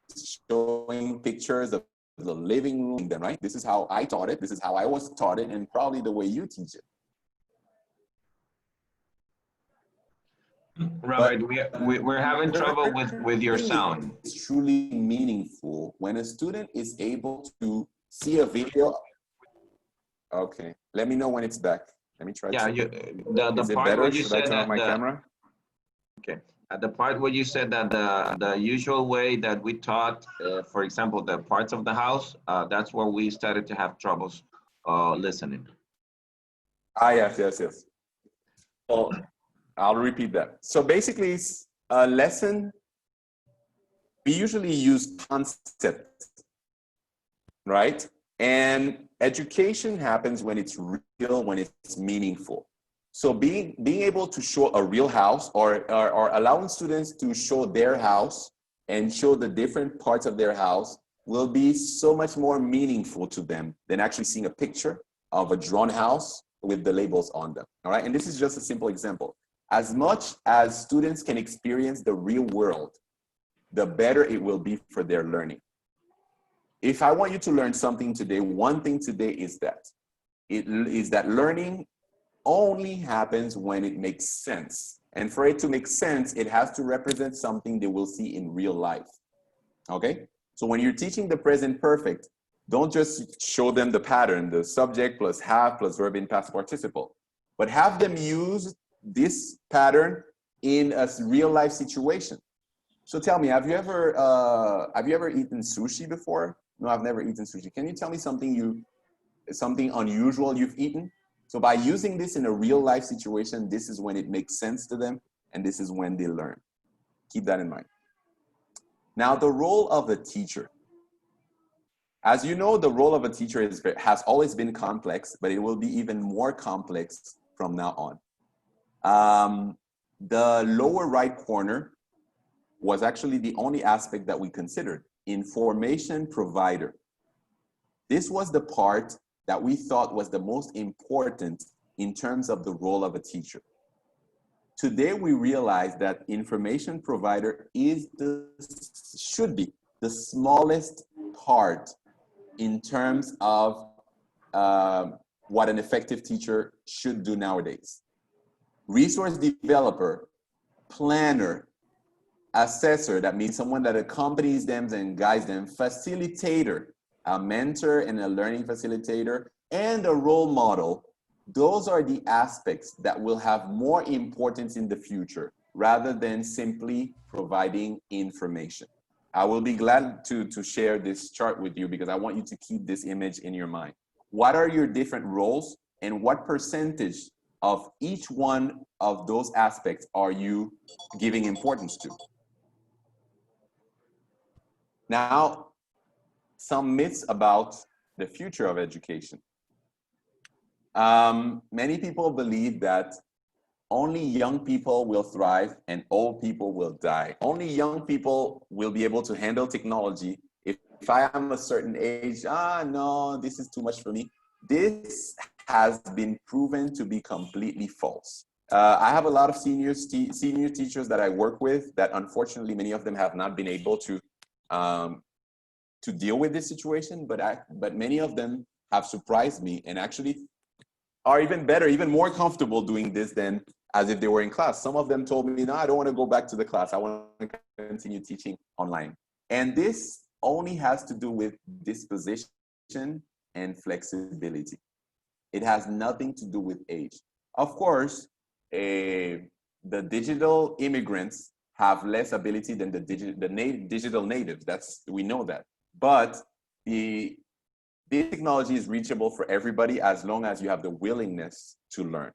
showing pictures of the living room, right? This is how I taught it. This is how I was taught it, and probably the way you teach it. Robert, we're having trouble with your sound. It's truly meaningful when a student is able to see a video. Okay, let me know when it's back. Let me try. Yeah, is it better? Should I turn on my camera? Okay, at the part where you said that the usual way that we taught, for example, the parts of the house, that's where we started to have troubles listening. Ah, yes. Well, I'll repeat that. So basically, it's a lesson. We usually use concepts, right? And education happens when it's real, when it's meaningful. So being able to show a real house or allowing students to show their house and show the different parts of their house will be so much more meaningful to them than actually seeing a picture of a drawn house with the labels on them, all right? And this is just a simple example. As much as students can experience the real world, the better it will be for their learning. If I want you to learn something today, one thing today is that learning only happens when it makes sense. And for it to make sense, it has to represent something they will see in real life, okay? So when you're teaching the present perfect, don't just show them the pattern, the subject plus have plus verb in past participle, but have them use this pattern in a real life situation. So tell me, have you ever eaten sushi before? No, I've never eaten sushi. Can you tell me something unusual you've eaten? So by using this in a real life situation, this is when it makes sense to them, and this is when they learn. Keep that in mind. Now, the role of a teacher. As you know, the role of a teacher has always been complex, but it will be even more complex from now on. The lower right corner was actually the only aspect that we considered, information provider. This was the part that we thought was the most important in terms of the role of a teacher. Today, we realize that information provider should be the smallest part in terms of what an effective teacher should do nowadays. Resource developer, planner, assessor, that means someone that accompanies them and guides them, facilitator, a mentor and a learning facilitator, and a role model. Those are the aspects that will have more importance in the future rather than simply providing information. I will be glad to share this chart with you because I want you to keep this image in your mind. What are your different roles and what percentage of each one of those aspects are you giving importance to? Now, some myths about the future of education. Many people believe that only young people will thrive and old people will die. Only young people will be able to handle technology. If I am a certain age, no, this is too much for me. This has been proven to be completely false. I have a lot of senior teachers that I work with that unfortunately many of them have not been able to deal with this situation, but many of them have surprised me and actually are even better, even more comfortable doing this than as if they were in class. Some of them told me, no, I don't want to go back to the class. I want to continue teaching online. And this only has to do with disposition and flexibility. It has nothing to do with age. Of course, the digital immigrants have less ability than the digital natives. We know that. But this technology is reachable for everybody as long as you have the willingness to learn.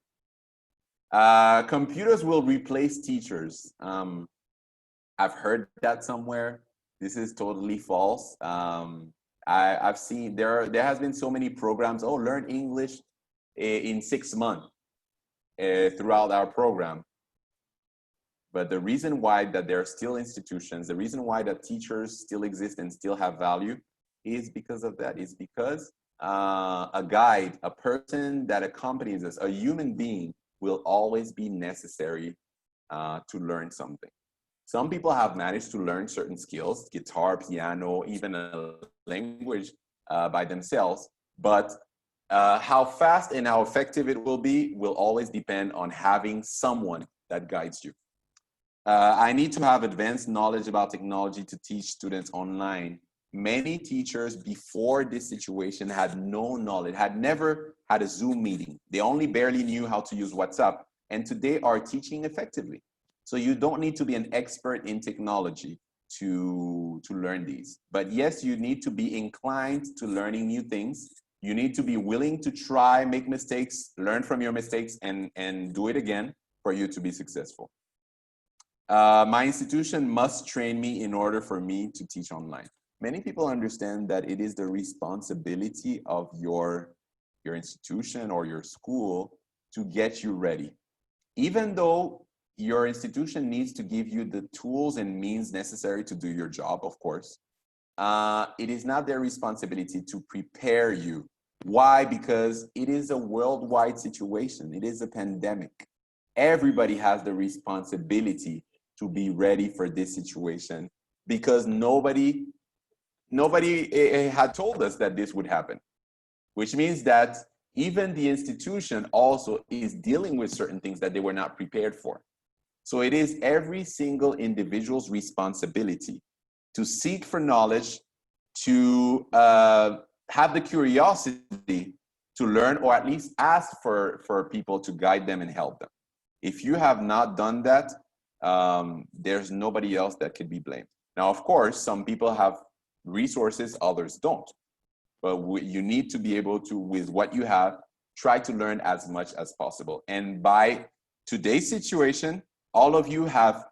Computers will replace teachers. I've heard that somewhere. This is totally false. I've seen there has been so many programs. Oh, learn English in 6 months throughout our program. But the reason why that there are still institutions, the reason why that teachers still exist and still have value is because of that. It's because a guide, a person that accompanies us, a human being will always be necessary to learn something. Some people have managed to learn certain skills, guitar, piano, even a language by themselves, but how fast and how effective it will be will always depend on having someone that guides you. I need to have advanced knowledge about technology to teach students online. Many teachers before this situation had no knowledge, had never had a Zoom meeting. They only barely knew how to use WhatsApp, and today are teaching effectively. So you don't need to be an expert in technology to learn these. But yes, you need to be inclined to learning new things. You need to be willing to try, make mistakes, learn from your mistakes, and do it again for you to be successful. My institution must train me in order for me to teach online. Many people understand that it is the responsibility of your institution or your school to get you ready. Even though your institution needs to give you the tools and means necessary to do your job, of course, it is not their responsibility to prepare you. Why? Because it is a worldwide situation. It is a pandemic. Everybody has the responsibility to be ready for this situation because nobody had told us that this would happen, which means that even the institution also is dealing with certain things that they were not prepared for. So it is every single individual's responsibility to seek for knowledge, to have the curiosity to learn, or at least ask for people to guide them and help them. If you have not done that, there's nobody else that could be blamed. Now, of course, some people have resources, others don't. But you need to be able to, with what you have, try to learn as much as possible. And by today's situation, all of you have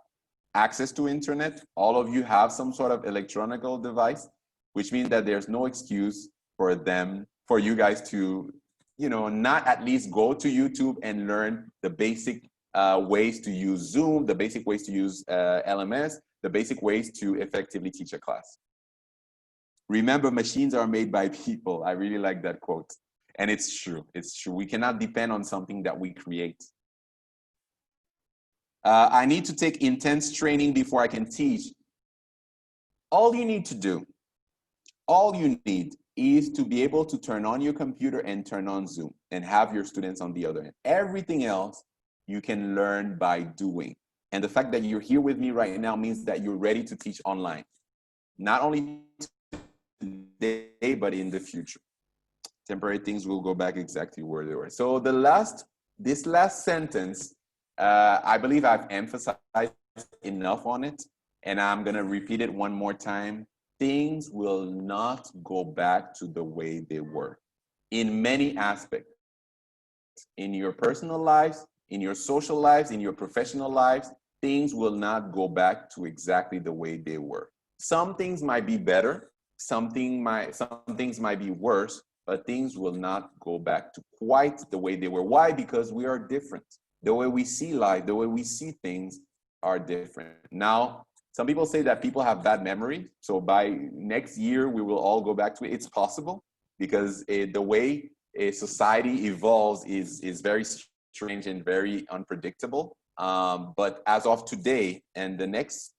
access to internet. All of you have some sort of electronic device, which means that there's no excuse for you guys to, not at least go to YouTube and learn the basic ways to use Zoom, the basic ways to use LMS, the basic ways to effectively teach a class. Remember, machines are made by people. I really like that quote. And it's true. It's true. We cannot depend on something that we create. I need to take intense training before I can teach. All you need is to be able to turn on your computer and turn on Zoom and have your students on the other end. Everything else you can learn by doing. And the fact that you're here with me right now means that you're ready to teach online. Not only today, but in the future. Temporary things will go back exactly where they were. So this last sentence, I believe I've emphasized enough on it, and I'm gonna repeat it one more time. Things will not go back to the way they were in many aspects. In your personal lives, in your social lives, in your professional lives, things will not go back to exactly the way they were. Some things might be better, some things might be worse, but things will not go back to quite the way they were. Why? Because we are different. The way we see life, the way we see things are different. Now, some people say that people have bad memory. So by next year, we will all go back to it. It's possible because the way a society evolves is very strange and very unpredictable. But as of today and the next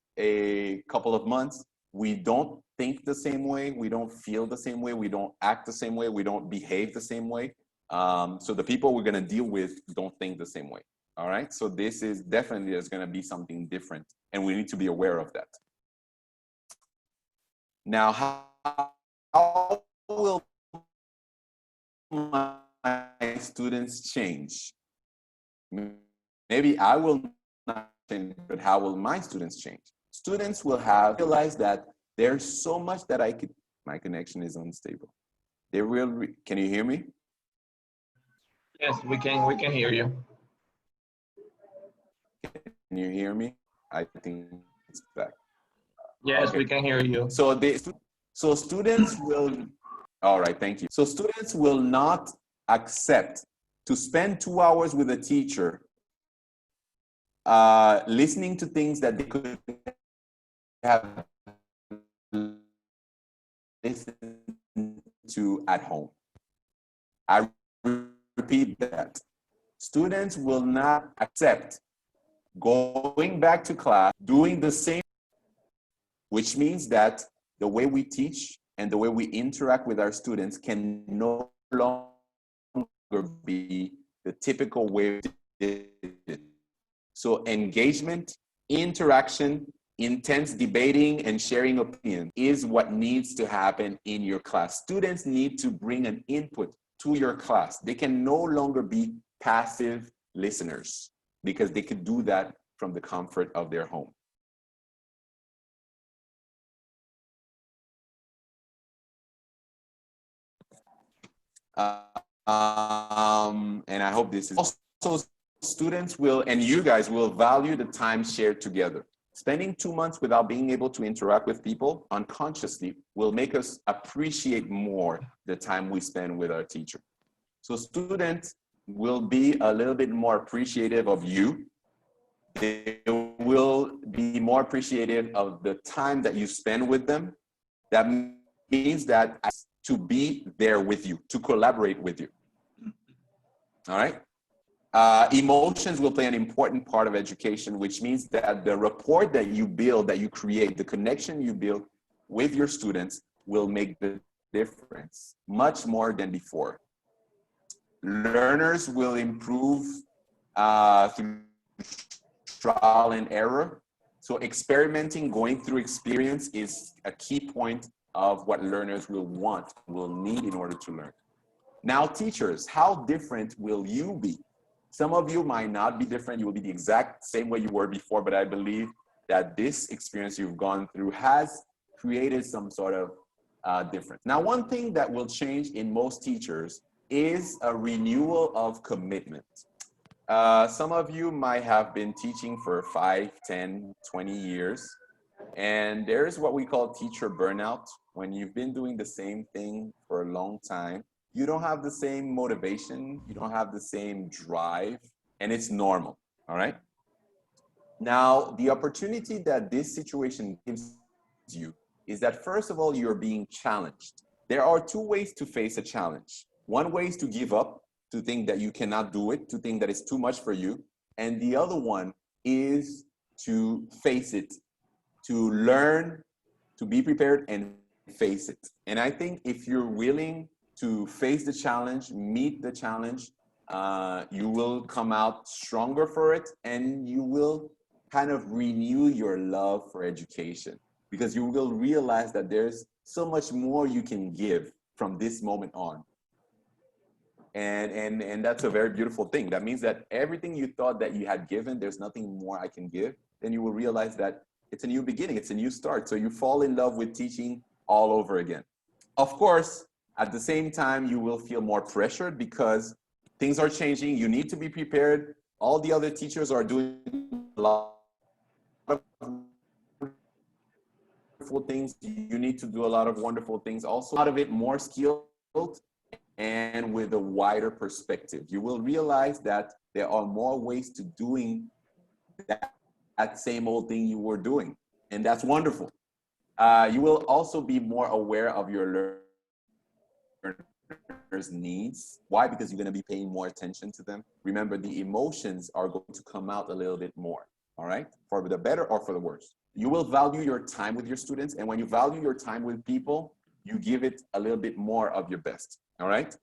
couple of months, we don't think the same way. We don't feel the same way. We don't act the same way. We don't behave the same way. So the people we're going to deal with don't think the same way. All right. So this is definitely, there's going to be something different, and we need to be aware of that. Now, how will my students change? Maybe I will not change, but how will my students change? Students will have realized that there's so much that my connection is unstable. They will, can you hear me? Yes, we can hear you. Can you hear me? I think it's back. Yes, Okay. we can hear you. So students will, all right, thank you. So students will not accept to spend 2 hours with a teacher listening to things that they could have listened to at home. I repeat that. Students will not accept going back to class, doing the same, which means that the way we teach and the way we interact with our students can no longer be the typical way we did it. So engagement, interaction, intense debating and sharing opinion is what needs to happen in your class. Students need to bring an input to your class. They can no longer be passive listeners because they could do that from the comfort of their home. And I hope this is also, students will, and you guys will value the time shared together. Spending 2 months without being able to interact with people unconsciously will make us appreciate more the time we spend with our teacher. So students will be a little bit more appreciative of you. They will be more appreciative of the time that you spend with them. That means that to be there with you, to collaborate with you. All right. Emotions will play an important part of education, which means that the rapport that you build, that you create, the connection you build with your students will make the difference much more than before. Learners will improve through trial and error. So experimenting, going through experience is a key point of what learners will want, will need in order to learn. Now, teachers, how different will you be? Some of you might not be different. You will be the exact same way you were before, but I believe that this experience you've gone through has created some sort of difference. Now, one thing that will change in most teachers is a renewal of commitment. Some of you might have been teaching for 5, 10, 20 years, and there's what we call teacher burnout. When you've been doing the same thing for a long time, you don't have the same motivation, you don't have the same drive, and it's normal, all right? Now, the opportunity that this situation gives you is that, first of all, you're being challenged. There are 2 ways to face a challenge. One way is to give up, to think that you cannot do it, to think that it's too much for you. And the other one is to face it, to learn, to be prepared and face it. And I think if you're willing to face the challenge, meet the challenge, you will come out stronger for it, and you will kind of renew your love for education, because you will realize that there's so much more you can give from this moment on. And that's a very beautiful thing. That means that everything you thought that you had given, there's nothing more I can give, then you will realize that it's a new beginning, it's a new start. So you fall in love with teaching all over again. Of course, at the same time, you will feel more pressured because things are changing. You need to be prepared. All the other teachers are doing a lot of wonderful things. You need to do a lot of wonderful things. Also, a lot of it more skilled and with a wider perspective. You will realize that there are more ways to doing that same old thing you were doing. And that's wonderful. You will also be more aware of your learners' needs. Why? Because you're going to be paying more attention to them. Remember, the emotions are going to come out a little bit more, all right? For the better or for the worse. You will value your time with your students. And when you value your time with people, you give it a little bit more of your best, all right?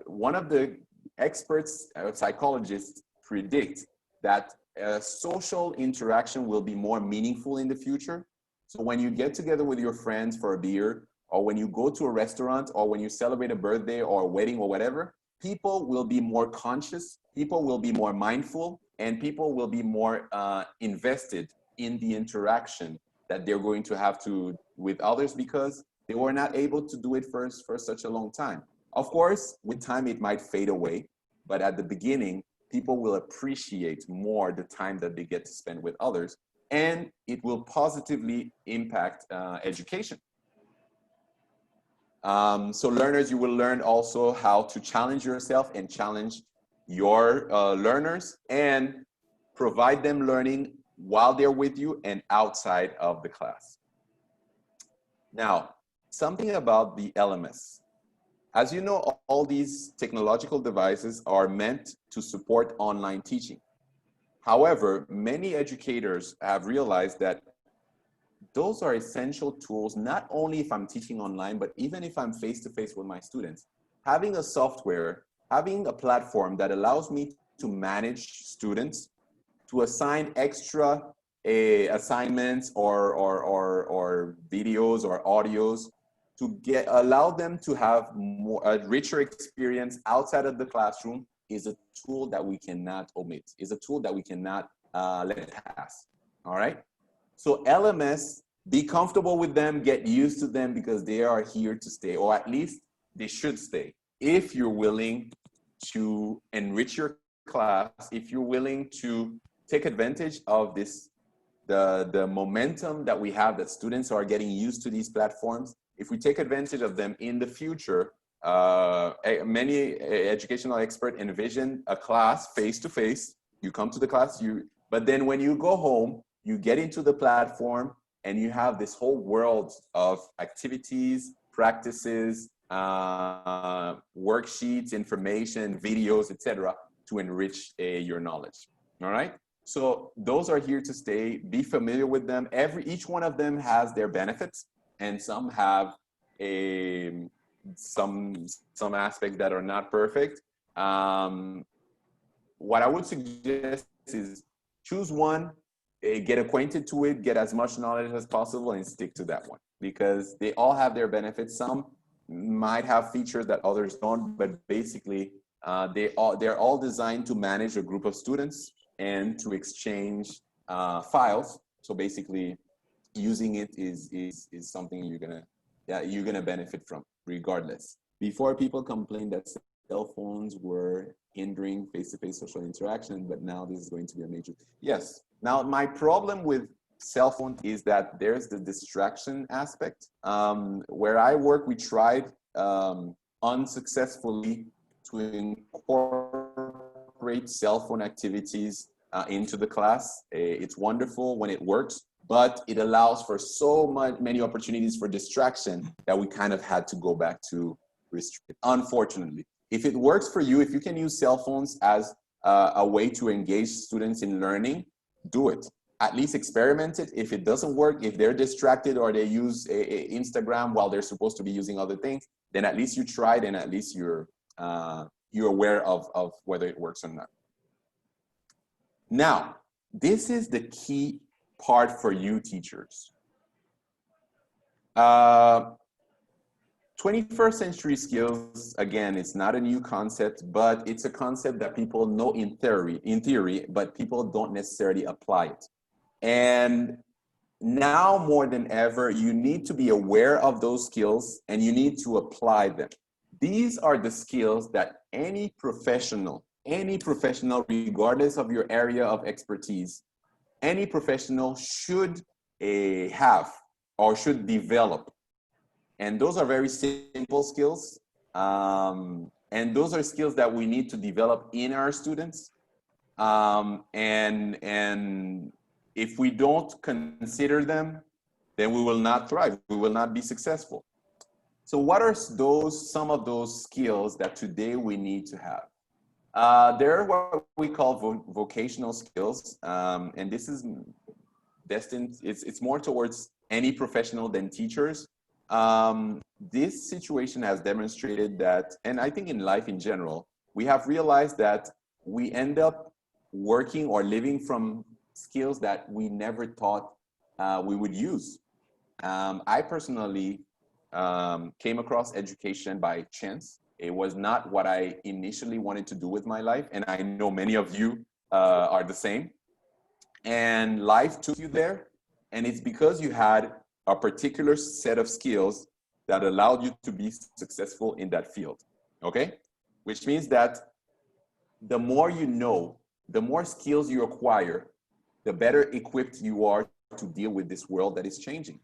One of the experts, psychologists, predict that social interaction will be more meaningful in the future. So when you get together with your friends for a beer, or when you go to a restaurant, or when you celebrate a birthday or a wedding or whatever, people will be more conscious, people will be more mindful, and people will be more invested in the interaction that they're going to have to with others, because they were not able to do it for such a long time. Of course, with time, it might fade away, but at the beginning, people will appreciate more the time that they get to spend with others, and it will positively impact education. So learners, you will learn also how to challenge yourself and challenge your learners, and provide them learning while they're with you and outside of the class. Now, something about the LMS. As you know, all these technological devices are meant to support online teaching. However, many educators have realized that those are essential tools, not only if I'm teaching online, but even if I'm face-to-face with my students. Having a software, having a platform that allows me to manage students, to assign extra assignments or videos or audios, to allow them to have a richer experience outside of the classroom is a tool that we cannot omit, is a tool that we cannot let pass, all right? So LMS, be comfortable with them, get used to them because they are here to stay, or at least they should stay. If you're willing to enrich your class, if you're willing to take advantage of this, the momentum that we have, that students are getting used to these platforms, if we take advantage of them in the future, many educational experts envision a class face-to-face. You come to the class, but then when you go home, you get into the platform and you have this whole world of activities, practices, worksheets, information, videos, etc., to enrich your knowledge. All right. So those are here to stay. Be familiar with them. Each one of them has their benefits, and some have some aspects that are not perfect. What I would suggest is choose one, get acquainted to it, get as much knowledge as possible, and stick to that one because they all have their benefits. Some might have features that others don't, but basically they're all designed to manage a group of students and to exchange files. So basically, using it is something you're gonna benefit from regardless. Before, people complained that cell phones were hindering face-to-face social interaction, but now this is going to be a major. Yes. Now my problem with cell phone is that there's the distraction aspect. Where I work, we tried unsuccessfully to incorporate cell phone activities into the class. It's wonderful when it works, but it allows for so many opportunities for distraction that we kind of had to go back to restrict, unfortunately. If it works for you, if you can use cell phones as a way to engage students in learning, do it. At least experiment it. If it doesn't work, if they're distracted or they use Instagram while they're supposed to be using other things, then at least you tried and at least you're aware of whether it works or not. Now, this is the key part for you teachers. 21st century skills, again, it's not a new concept, but it's a concept that people know in theory, but people don't necessarily apply it. And now more than ever, you need to be aware of those skills and you need to apply them. These are the skills that any professional, regardless of your area of expertise, any professional should have or should develop. And those are very simple skills. And those are skills that we need to develop in our students. And if we don't consider them, then we will not thrive. We will not be successful. So what are some of those skills that today we need to have? They're what we call vocational skills. And this is destined, it's more towards any professional than teachers. This situation has demonstrated that, and I think in life in general, we have realized that we end up working or living from skills that we never thought we would use. I personally came across education by chance. It was not what I initially wanted to do with my life, and I know many of you are the same. And life took you there, and it's because you had a particular set of skills that allowed you to be successful in that field, okay? Which means that the more you know, the more skills you acquire, the better equipped you are to deal with this world that is changing,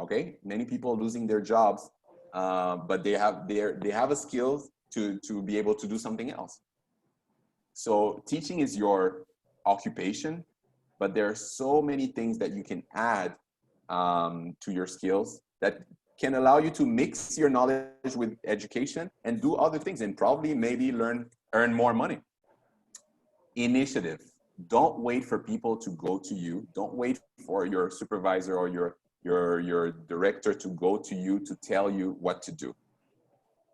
okay? Many people are losing their jobs, but they have a skill to be able to do something else. So teaching is your occupation, but there are so many things that you can add to your skills that can allow you to mix your knowledge with education and do other things and probably maybe earn more money. Initiative. Don't wait for people to go to you. Don't wait for your supervisor or your director to go to you to tell you what to do.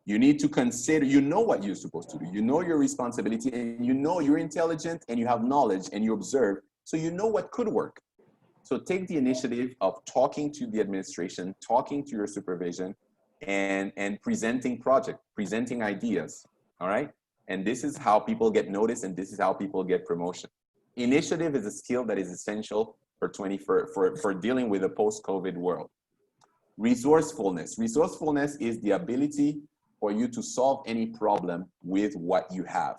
You need to consider, you know what you're supposed to do. You know your responsibility, and you know you're intelligent and you have knowledge and you observe, so you know what could work. So take the initiative of talking to the administration, talking to your supervision, and presenting presenting ideas, all right? And this is how people get noticed, and this is how people get promotion. Initiative is a skill that is essential for dealing with a post-COVID world. Resourcefulness. Resourcefulness is the ability for you to solve any problem with what you have.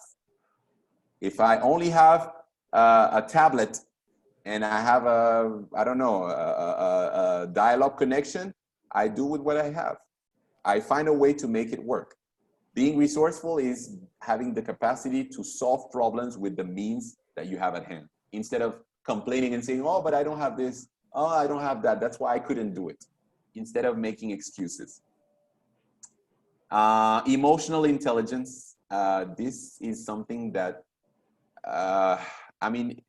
If I only have a tablet and I have a dial-up connection, I do with what I have. I find a way to make it work. Being resourceful is having the capacity to solve problems with the means that you have at hand, instead of complaining and saying, oh, but I don't have this, oh, I don't have that, that's why I couldn't do it, instead of making excuses. Emotional intelligence. This is something that, I mean,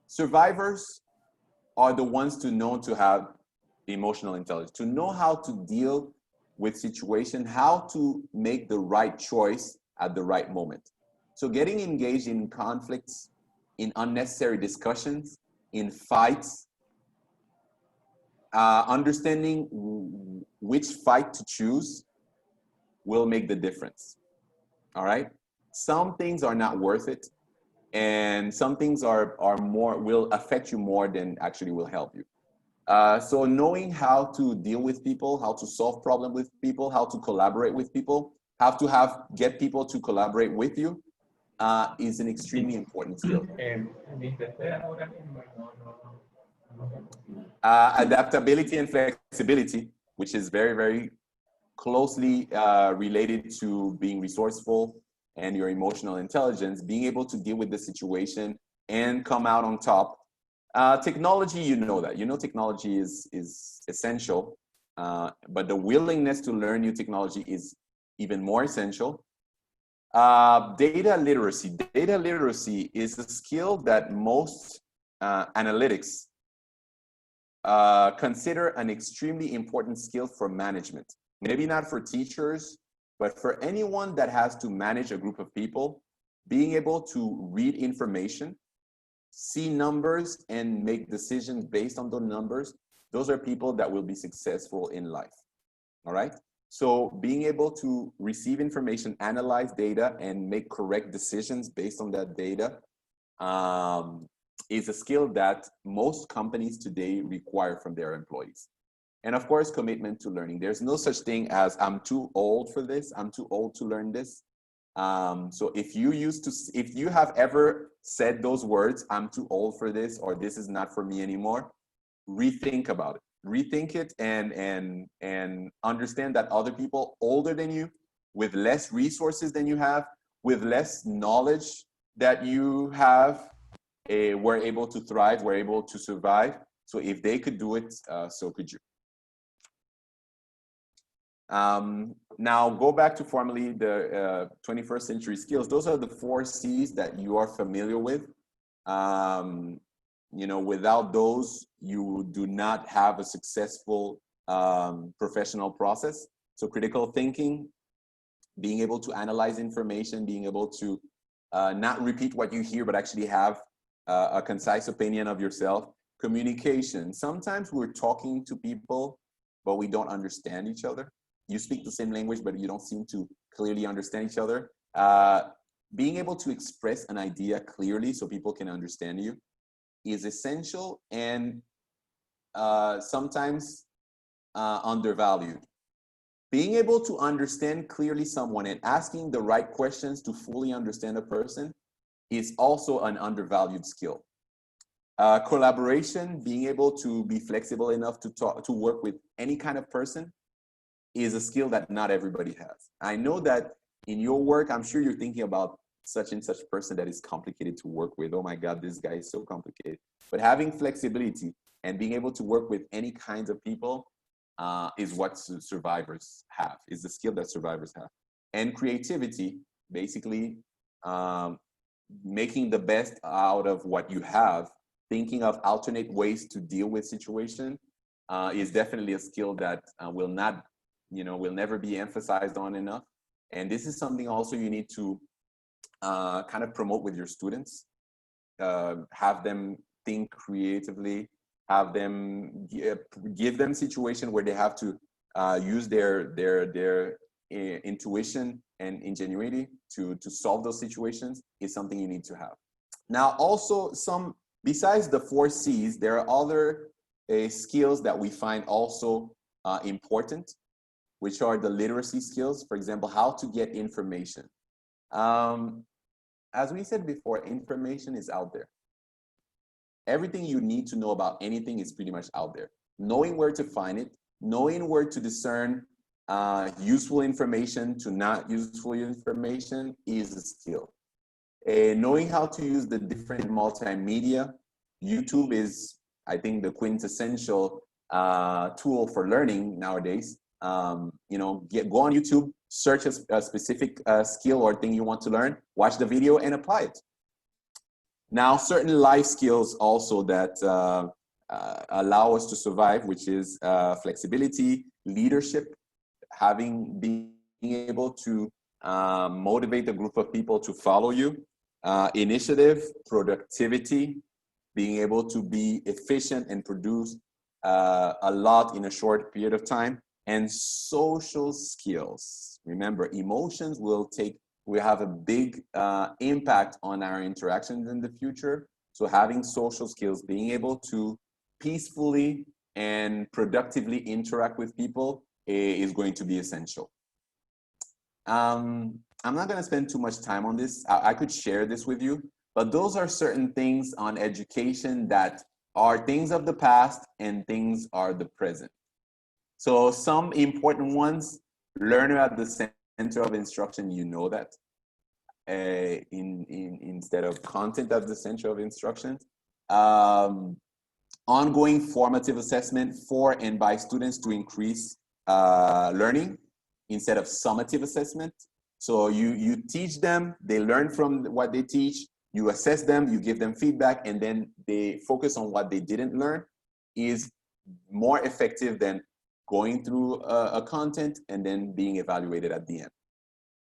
survivors are the ones to know to have emotional intelligence, to know how to deal with situation, how to make the right choice at the right moment. So getting engaged in conflicts, in unnecessary discussions, in fights, understanding which fight to choose will make the difference, all right? Some things are not worth it, and some things will affect you more than actually will help you. So knowing how to deal with people, how to solve problems with people, how to collaborate with people, how to get people to collaborate with you, is an extremely important skill. Adaptability and flexibility, which is very, very closely related to being resourceful and your emotional intelligence, being able to deal with the situation and come out on top. Technology, you know that. You know technology is essential, but the willingness to learn new technology is even more essential. Data literacy. Data literacy is a skill that most analytics consider an extremely important skill for management. Maybe not for teachers, but for anyone that has to manage a group of people, being able to read information, see numbers, and make decisions based on those numbers, those are people that will be successful in life, all right? So being able to receive information, analyze data, and make correct decisions based on that data is a skill that most companies today require from their employees. And of course, commitment to learning. There's no such thing as I'm too old for this, I'm too old to learn this. So if you have ever said those words, I'm too old for this, or this is not for me anymore, rethink about it. Rethink it and understand that other people older than you, with less resources than you have, with less knowledge that you have, were able to thrive, were able to survive. So if they could do it, so could you. Now go back to formally the 21st century skills. Those are the 4 C's that you are familiar with. You know, without those, you do not have a successful professional process. So critical thinking, being able to analyze information, being able to not repeat what you hear, but actually have a concise opinion of yourself. Communication. Sometimes we're talking to people, but we don't understand each other. You speak the same language, but you don't seem to clearly understand each other. Being able to express an idea clearly so people can understand you is essential and sometimes undervalued. Being able to understand clearly someone and asking the right questions to fully understand a person is also an undervalued skill. Collaboration, being able to be flexible enough to work with any kind of person, is a skill that not everybody has. I know that in your work, I'm sure you're thinking about such and such person that is complicated to work with. Oh my God, this guy is so complicated. But having flexibility and being able to work with any kinds of people is what survivors have, is the skill that survivors have. And creativity, basically making the best out of what you have, thinking of alternate ways to deal with situation, is definitely a skill that will never be emphasized on enough. And this is something also you need to kind of promote with your students. Have them think creatively, have them give them situation where they have to use their intuition and ingenuity to solve those situations, is something you need to have. Now, also besides the 4 C's, there are other skills that we find also important, which are the literacy skills. For example, how to get information. As we said before, information is out there. Everything you need to know about anything is pretty much out there. Knowing where to find it, knowing where to discern useful information to not useful information is a skill. Knowing how to use the different multimedia. YouTube is, I think, the quintessential tool for learning nowadays. Go on YouTube, search a specific skill or thing you want to learn, watch the video and apply it. Now, certain life skills also that allow us to survive, which is flexibility, leadership, being able to motivate a group of people to follow you, initiative, productivity, being able to be efficient and produce a lot in a short period of time, and social skills. Remember, emotions will have a big impact on our interactions in the future. So having social skills, being able to peacefully and productively interact with people is going to be essential. I'm not going to spend too much time on this. I could share this with you, but those are certain things on education that are things of the past and things are the present. So some important ones: learner at the center of instruction, you know that, instead of content at the center of instruction. Ongoing formative assessment for and by students to increase learning instead of summative assessment. So you teach them, they learn from what they teach, you assess them, you give them feedback, and then they focus on what they didn't learn, is more effective than going through a content and then being evaluated at the end.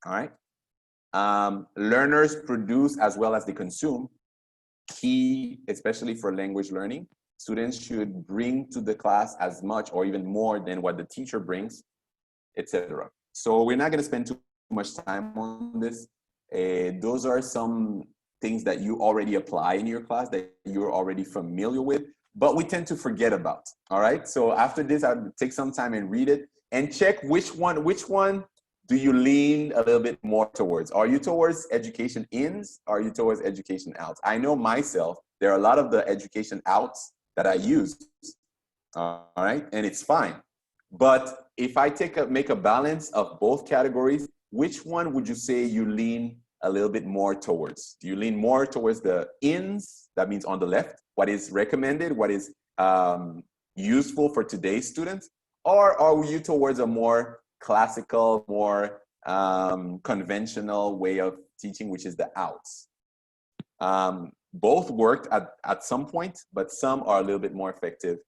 All right. Learners produce as well as they consume. Key, especially for language learning, students should bring to the class as much or even more than what the teacher brings, etc. So we're not going to spend too much time on this. Those are some things that you already apply in your class, that you're already familiar with, but we tend to forget about. All right. So after this, I'll take some time and read it and check which one do you lean a little bit more towards? Are you towards education ins? Are you towards education outs? I know myself, there are a lot of the education outs that I use. All right. And it's fine. But if I make a balance of both categories, which one would you say you lean a little bit more towards? Do you lean more towards the ins? That means on the left, what is recommended, what is useful for today's students? Or are you towards a more classical, more conventional way of teaching, which is the outs? Both worked at some point, but some are a little bit more effective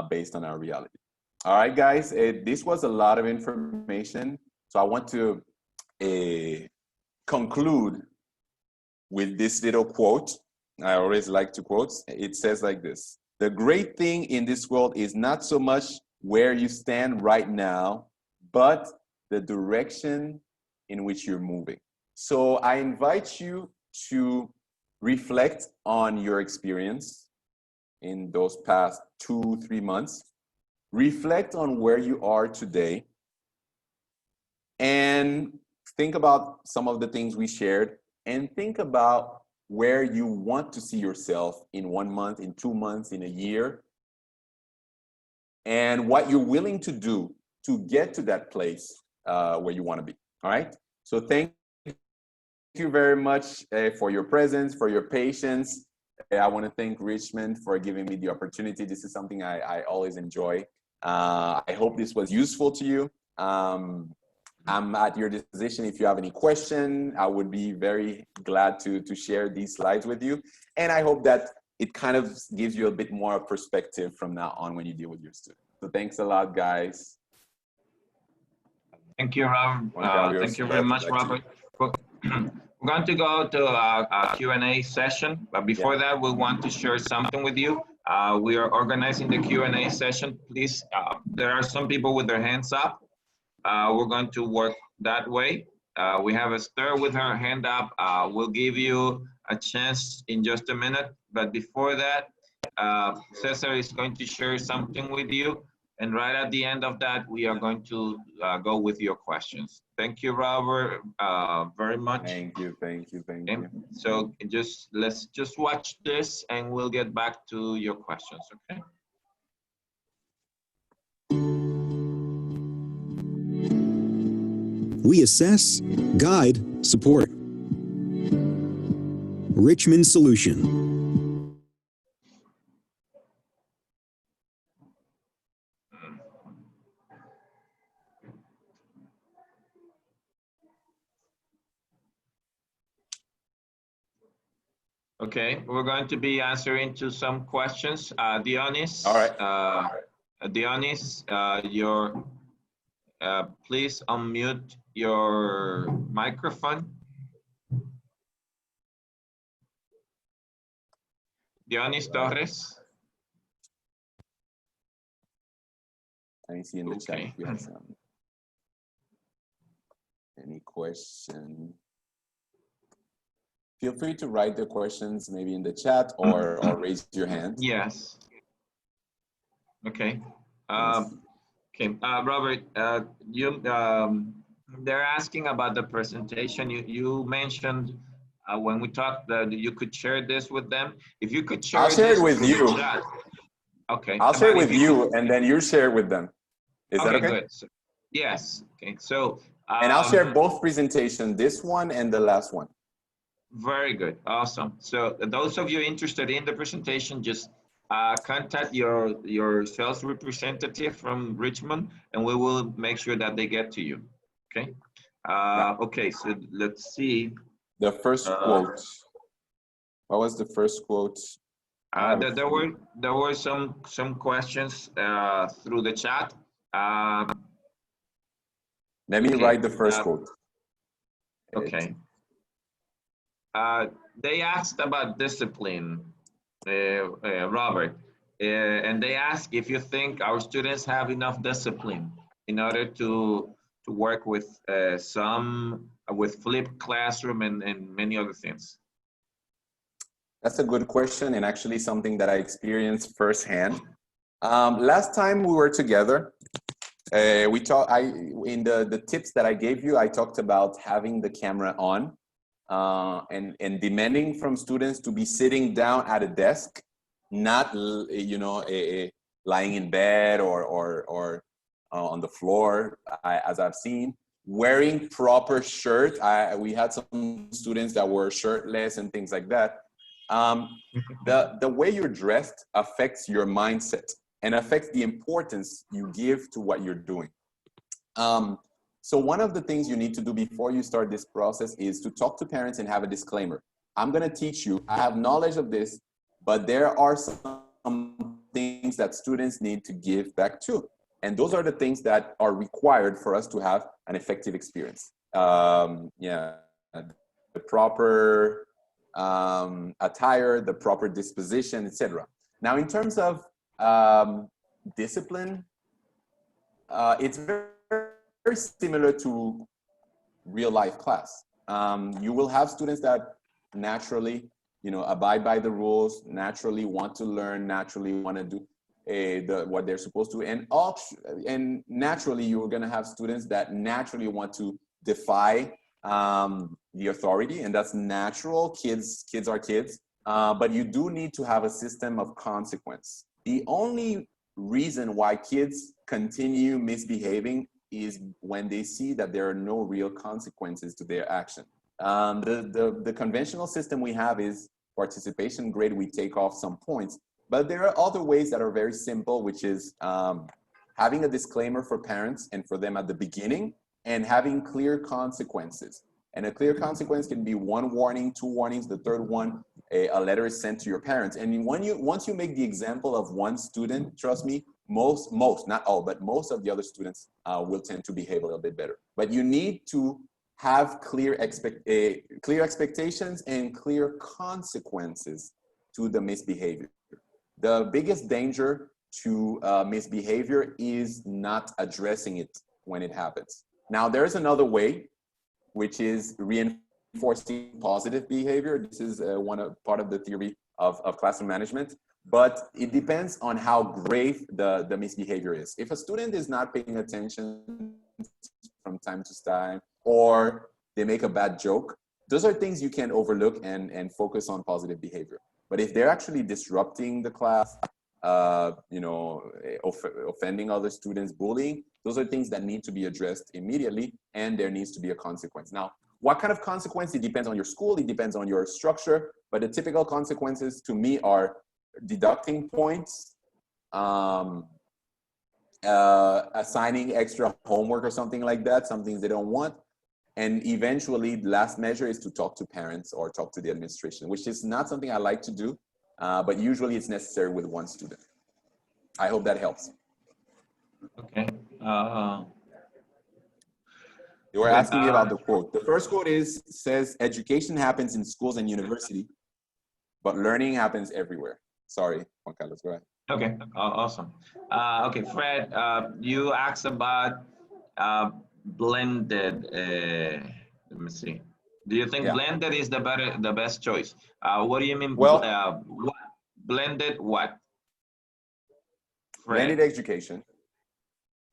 based on our reality. All right, guys, this was a lot of information. So I want to conclude with this little quote. I always like to quote. It says like this: the great thing in this world is not so much where you stand right now, but the direction in which you're moving. So I invite you to reflect on your experience in those past 2-3 months. Reflect on where you are today and think about some of the things we shared, and think about where you want to see yourself in 1 month, in 2 months, in a year, and what you're willing to do to get to that place where you want to be. All right. So thank you very much for your presence, for your patience. I want to thank Richmond for giving me the opportunity. This is something I always enjoy. I hope this was useful to you. I'm at your disposition if you have any question. I would be very glad to share these slides with you. And I hope that it kind of gives you a bit more perspective from now on when you deal with your students. So thanks a lot, guys. Thank you, Robert. Thank you very much, Robert. We're going to go to a Q&A session, but before that, we want to share something with you. We are organizing the Q&A session. Please, there are some people with their hands up. We're going to work that way. We have Esther with her hand up. We'll give you a chance in just a minute, but before that, Cesar is going to share something with you. And right at the end of that, we are going to go with your questions. Thank you, Robert, very much. Thank you. So let's just watch this and we'll get back to your questions, okay? We assess, guide, support. Richmond Solution. Okay, we're going to be answering to some questions. Dionis. All right. Dionis, please unmute your microphone. Dionis Torres. I see in the chat if you have some. Any question? Feel free to write the questions maybe in the chat or raise your hand. Yes. Okay. Okay, Robert, they're asking about the presentation. You mentioned when we talked that you could share this with them. If you could share, I'll share it with you. Okay. I'll share it with you, and then you share it with them. Is that okay? Good. So, yes. Okay. So. And I'll share both presentations, this one and the last one. Very good. Awesome. So those of you interested in the presentation, just contact your sales representative from Richmond, and we will make sure that they get to you. Okay. Okay. So let's see. The first quote. What was the first quote? There were some questions through the chat. Let me write the first quote. Okay. They asked about discipline, Robert, and they ask if you think our students have enough discipline in order to work with with flipped classroom and many other things. That's a good question, and actually something that I experienced firsthand. Last time we were together, we talked. In the tips that I gave you, I talked about having the camera on. And demanding from students to be sitting down at a desk, not lying in bed or on the floor, as I've seen. Wearing proper shirt. We had some students that were shirtless and things like that. The way you're dressed affects your mindset and affects the importance you give to what you're doing. So one of the things you need to do before you start this process is to talk to parents and have a disclaimer. I'm going to teach you, I have knowledge of this, but there are some things that students need to give back too. And those are the things that are required for us to have an effective experience. The proper attire, the proper disposition, etc. Now, in terms of discipline, it's very similar to real life class. You will have students that naturally, abide by the rules, naturally want to learn, naturally want to do what they're supposed to, and naturally you're going to have students that naturally want to defy the authority, and that's natural. Kids are kids, but you do need to have a system of consequence. The only reason why kids continue misbehaving is when they see that there are no real consequences to their action. The conventional system we have is participation grade. We take off some points, but there are other ways that are very simple, which is having a disclaimer for parents and for them at the beginning, and having clear consequences. And a clear consequence can be 1 warning, 2 warnings, the third one, a letter is sent to your parents. And once you make the example of one student, trust me, most, not all, but most of the other students will tend to behave a little bit better. But you need to have clear expectations and clear consequences to the misbehavior. The biggest danger to misbehavior is not addressing it when it happens. Now, there's another way, which is reinforcing positive behavior. This is part of the theory of classroom management, but it depends on how grave the misbehavior is. If a student is not paying attention from time to time, or they make a bad joke, those are things you can overlook and focus on positive behavior. But if they're actually disrupting the class, offending other students, bullying, those are things that need to be addressed immediately, and there needs to be a consequence. Now, what kind of consequence? It depends on your school, it depends on your structure, but the typical consequences to me are deducting points, assigning extra homework or something like that, some things they don't want. And eventually, the last measure is to talk to parents or talk to the administration, which is not something I like to do, but usually it's necessary with one student. I hope that helps. Okay. You were asking me about the quote. The first quote says, education happens in schools and university, but learning happens everywhere. Sorry, Juan Carlos, go ahead. Okay, awesome. Okay, Fred, you asked about blended. Let me see. Do you think blended is the best choice? What do you mean? Well, what? Blended what? Fred? Blended education.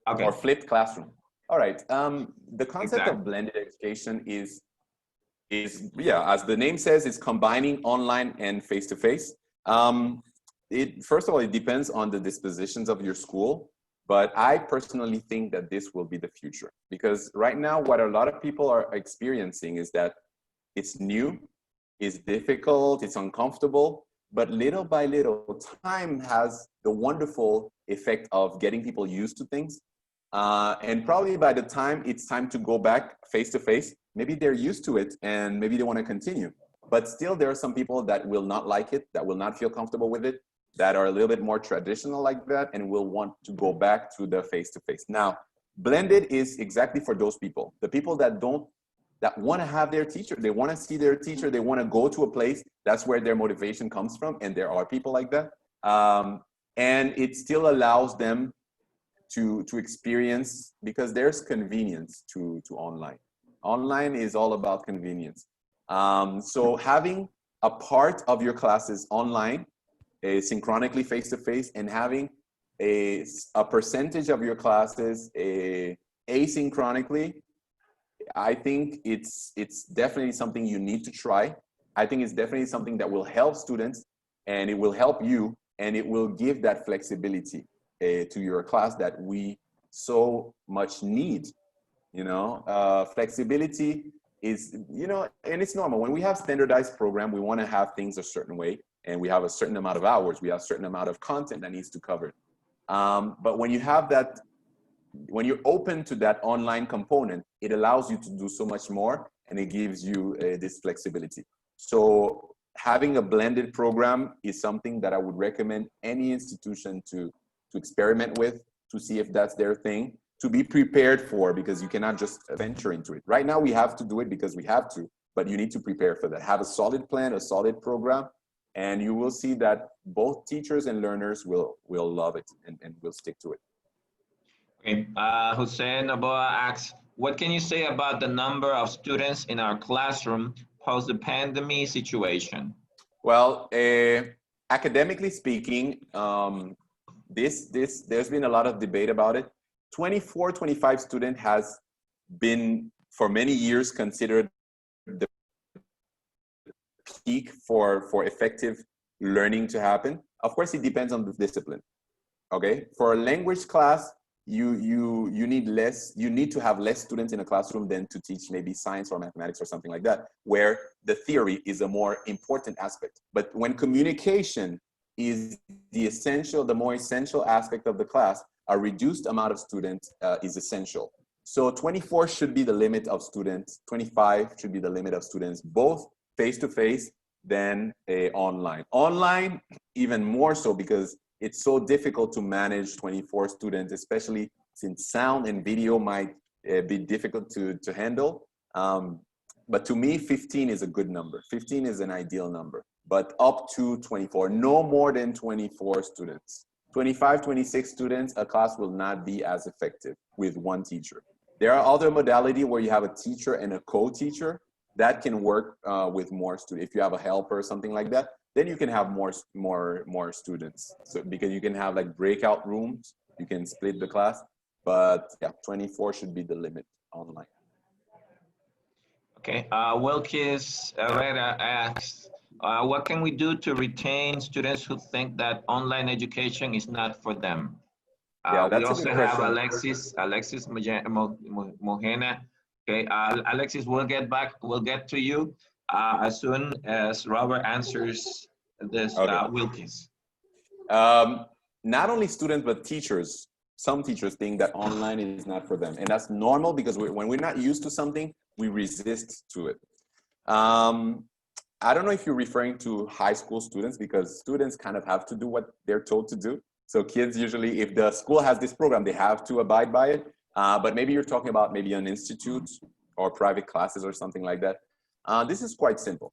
Okay. Or flipped classroom. All right. The concept of Exactly. blended education is as the name says, it's combining online and face-to-face. First of all, it depends on the dispositions of your school, but I personally think that this will be the future, because right now what a lot of people are experiencing is that it's new, it's difficult, it's uncomfortable, but little by little, time has the wonderful effect of getting people used to things. And probably by the time it's time to go back face-to-face, maybe they're used to it and maybe they want to continue. But still, there are some people that will not like it, that will not feel comfortable with it, that are a little bit more traditional like that and will want to go back to the face-to-face. Now, blended is exactly for those people, the people that want to have their teacher, they want to see their teacher, they want to go to a place, that's where their motivation comes from, and there are people like that. And it still allows them to experience, because there's convenience to online. Online is all about convenience. So having a part of your classes online, synchronically face-to-face, and having a percentage of your classes asynchronically, I think it's definitely something you need to try. I think it's definitely something that will help students, and it will help you, and it will give that flexibility to your class that we so much need. Flexibility is, and it's normal. When we have standardized program, we want to have things a certain way, and we have a certain amount of hours, we have a certain amount of content that needs to cover. But when you have that, when you're open to that online component, it allows you to do so much more, and it gives you this flexibility. So having a blended program is something that I would recommend any institution to experiment with, to see if that's their thing, to be prepared for, because you cannot just venture into it. Right now we have to do it because we have to, but you need to prepare for that. Have a solid plan, a solid program, and you will see that both teachers and learners will love it and will stick to it. Okay. Hussein Aboa asks, what can you say about the number of students in our classroom post the pandemic situation? Well, academically speaking, there's been a lot of debate about it. 24, 25 student has been for many years considered the peak for effective learning to happen. Of course, it depends on the discipline. Okay, for a language class, you need to have less students in a classroom than to teach maybe science or mathematics or something like that, where the theory is a more important aspect. But when communication is the more essential aspect of the class, a reduced amount of students is essential. So 24 should be the limit of students, 25 should be the limit of students, both face-to-face than online. Online, even more so, because it's so difficult to manage 24 students, especially since sound and video might be difficult to handle. But to me, 15 is a good number. 15 is an ideal number, but up to 24, no more than 24 students. 25, 26 students, a class will not be as effective with one teacher. There are other modalities where you have a teacher and a co-teacher that can work with more students. If you have a helper or something like that, then you can have more students. So because you can have like breakout rooms, you can split the class, but yeah, 24 should be the limit online. Okay, Wilkis Herrera asks, what can we do to retain students who think that online education is not for them? Yeah, that's we also a good have question. Alexis Mojena. Okay, Alexis, we'll get to you as soon as Robert answers this, Okay. Wilkis. Not only students, but teachers. Some teachers think that online is not for them. And that's normal because when we're not used to something, we resist to it. I don't know if you're referring to high school students, because students kind of have to do what they're told to do. So kids usually, if the school has this program, they have to abide by it. But maybe you're talking about maybe an institute or private classes or something like that. This is quite simple.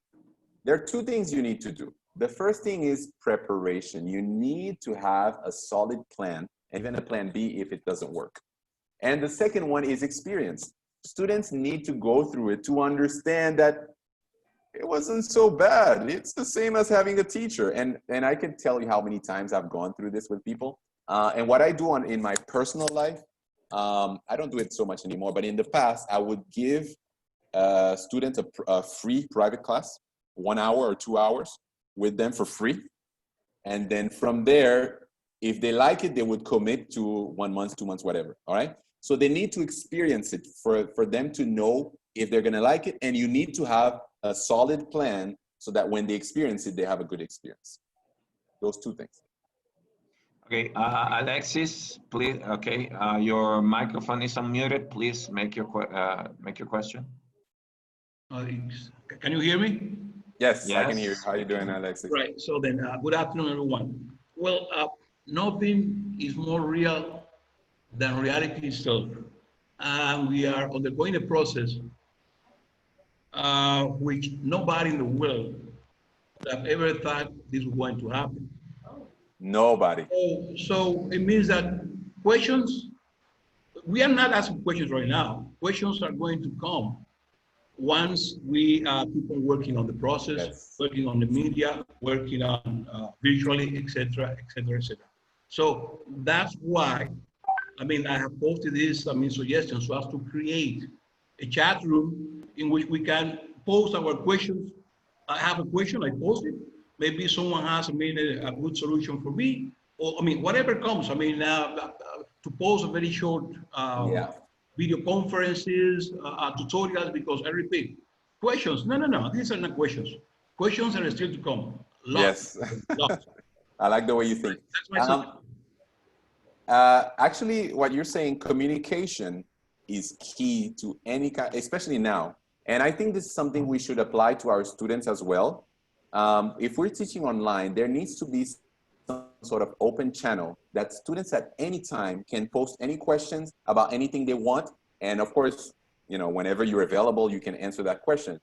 There are two things you need to do. The first thing is preparation. You need to have a solid plan, even a plan B if it doesn't work. And the second one is experience. Students need to go through it to understand that it wasn't so bad. It's the same as having a teacher. And I can tell you how many times I've gone through this with people. And what I do in my personal life, I don't do it so much anymore, but in the past, I would give students a free private class, 1 hour or 2 hours with them for free. And then from there, if they like it, they would commit to 1 month, 2 months, whatever, all right? So they need to experience it for them to know if they're gonna like it, and you need to have a solid plan so that when they experience it, they have a good experience. Those two things. Okay, Alexis, please, okay, your microphone is unmuted. Please make your question. Can you hear me? Yes, Yes. I can hear you. How are you doing, Alexis? Right, so then, good afternoon, everyone. Well, nothing is more real than reality itself. We are undergoing a process which nobody in the world would have ever thought this was going to happen. Nobody. So it means that questions, we are not asking questions right now. Questions are going to come once we keep on working on the process, Yes. working on the media, working on virtually, et cetera, et cetera, et cetera. So that's why, I mean, I have posted this, suggestions so as to create a chat room in which we can post our questions. I have a question, I post it. Maybe someone has a good solution for me, or whatever comes. To post a very short video conferences, tutorials, because I repeat, questions. No, these are not questions. Questions are still to come. Lots, Yes. lots. I like the way you think. That's my Actually, what you're saying, communication is key to any kind, especially now. And I think this is something we should apply to our students as well. If we're teaching online, there needs to be some sort of open channel that students at any time can post any questions about anything they want. And of course, whenever you're available, you can answer that question.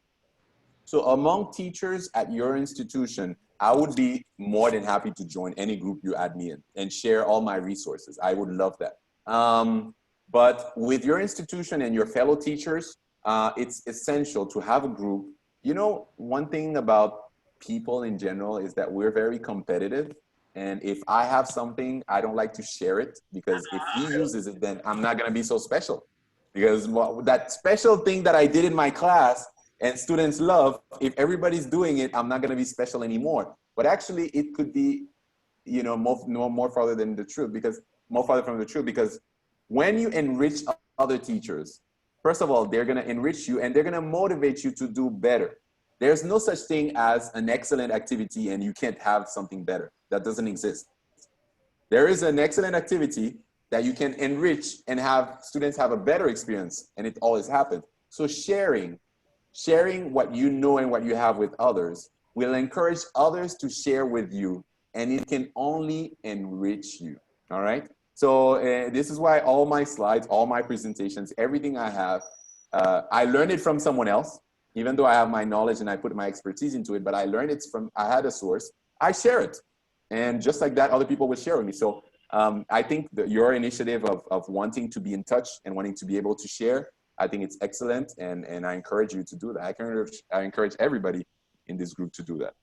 So among teachers at your institution, I would be more than happy to join any group you add me in and share all my resources. I would love that. But with your institution and your fellow teachers, it's essential to have a group. One thing about people in general is that we're very competitive. And if I have something, I don't like to share it, because if he uses it, then I'm not gonna be so special. Because that special thing that I did in my class and students love, if everybody's doing it, I'm not gonna be special anymore. But actually it could be, more farther than the truth, more farther from the truth, because when you enrich other teachers, first of all, they're gonna enrich you and they're gonna motivate you to do better. There's no such thing as an excellent activity and you can't have something better. That doesn't exist. There is an excellent activity that you can enrich and have students have a better experience, and it always happens. So sharing what you know and what you have with others will encourage others to share with you, and it can only enrich you, all right? So this is why all my slides, all my presentations, everything I have, I learned it from someone else, even though I have my knowledge and I put my expertise into it, but I learned it from, I had a source, I share it. And just like that, other people will share with me. So I think that your initiative of wanting to be in touch and wanting to be able to share, I think it's excellent, and I encourage you to do that. I encourage everybody in this group to do that.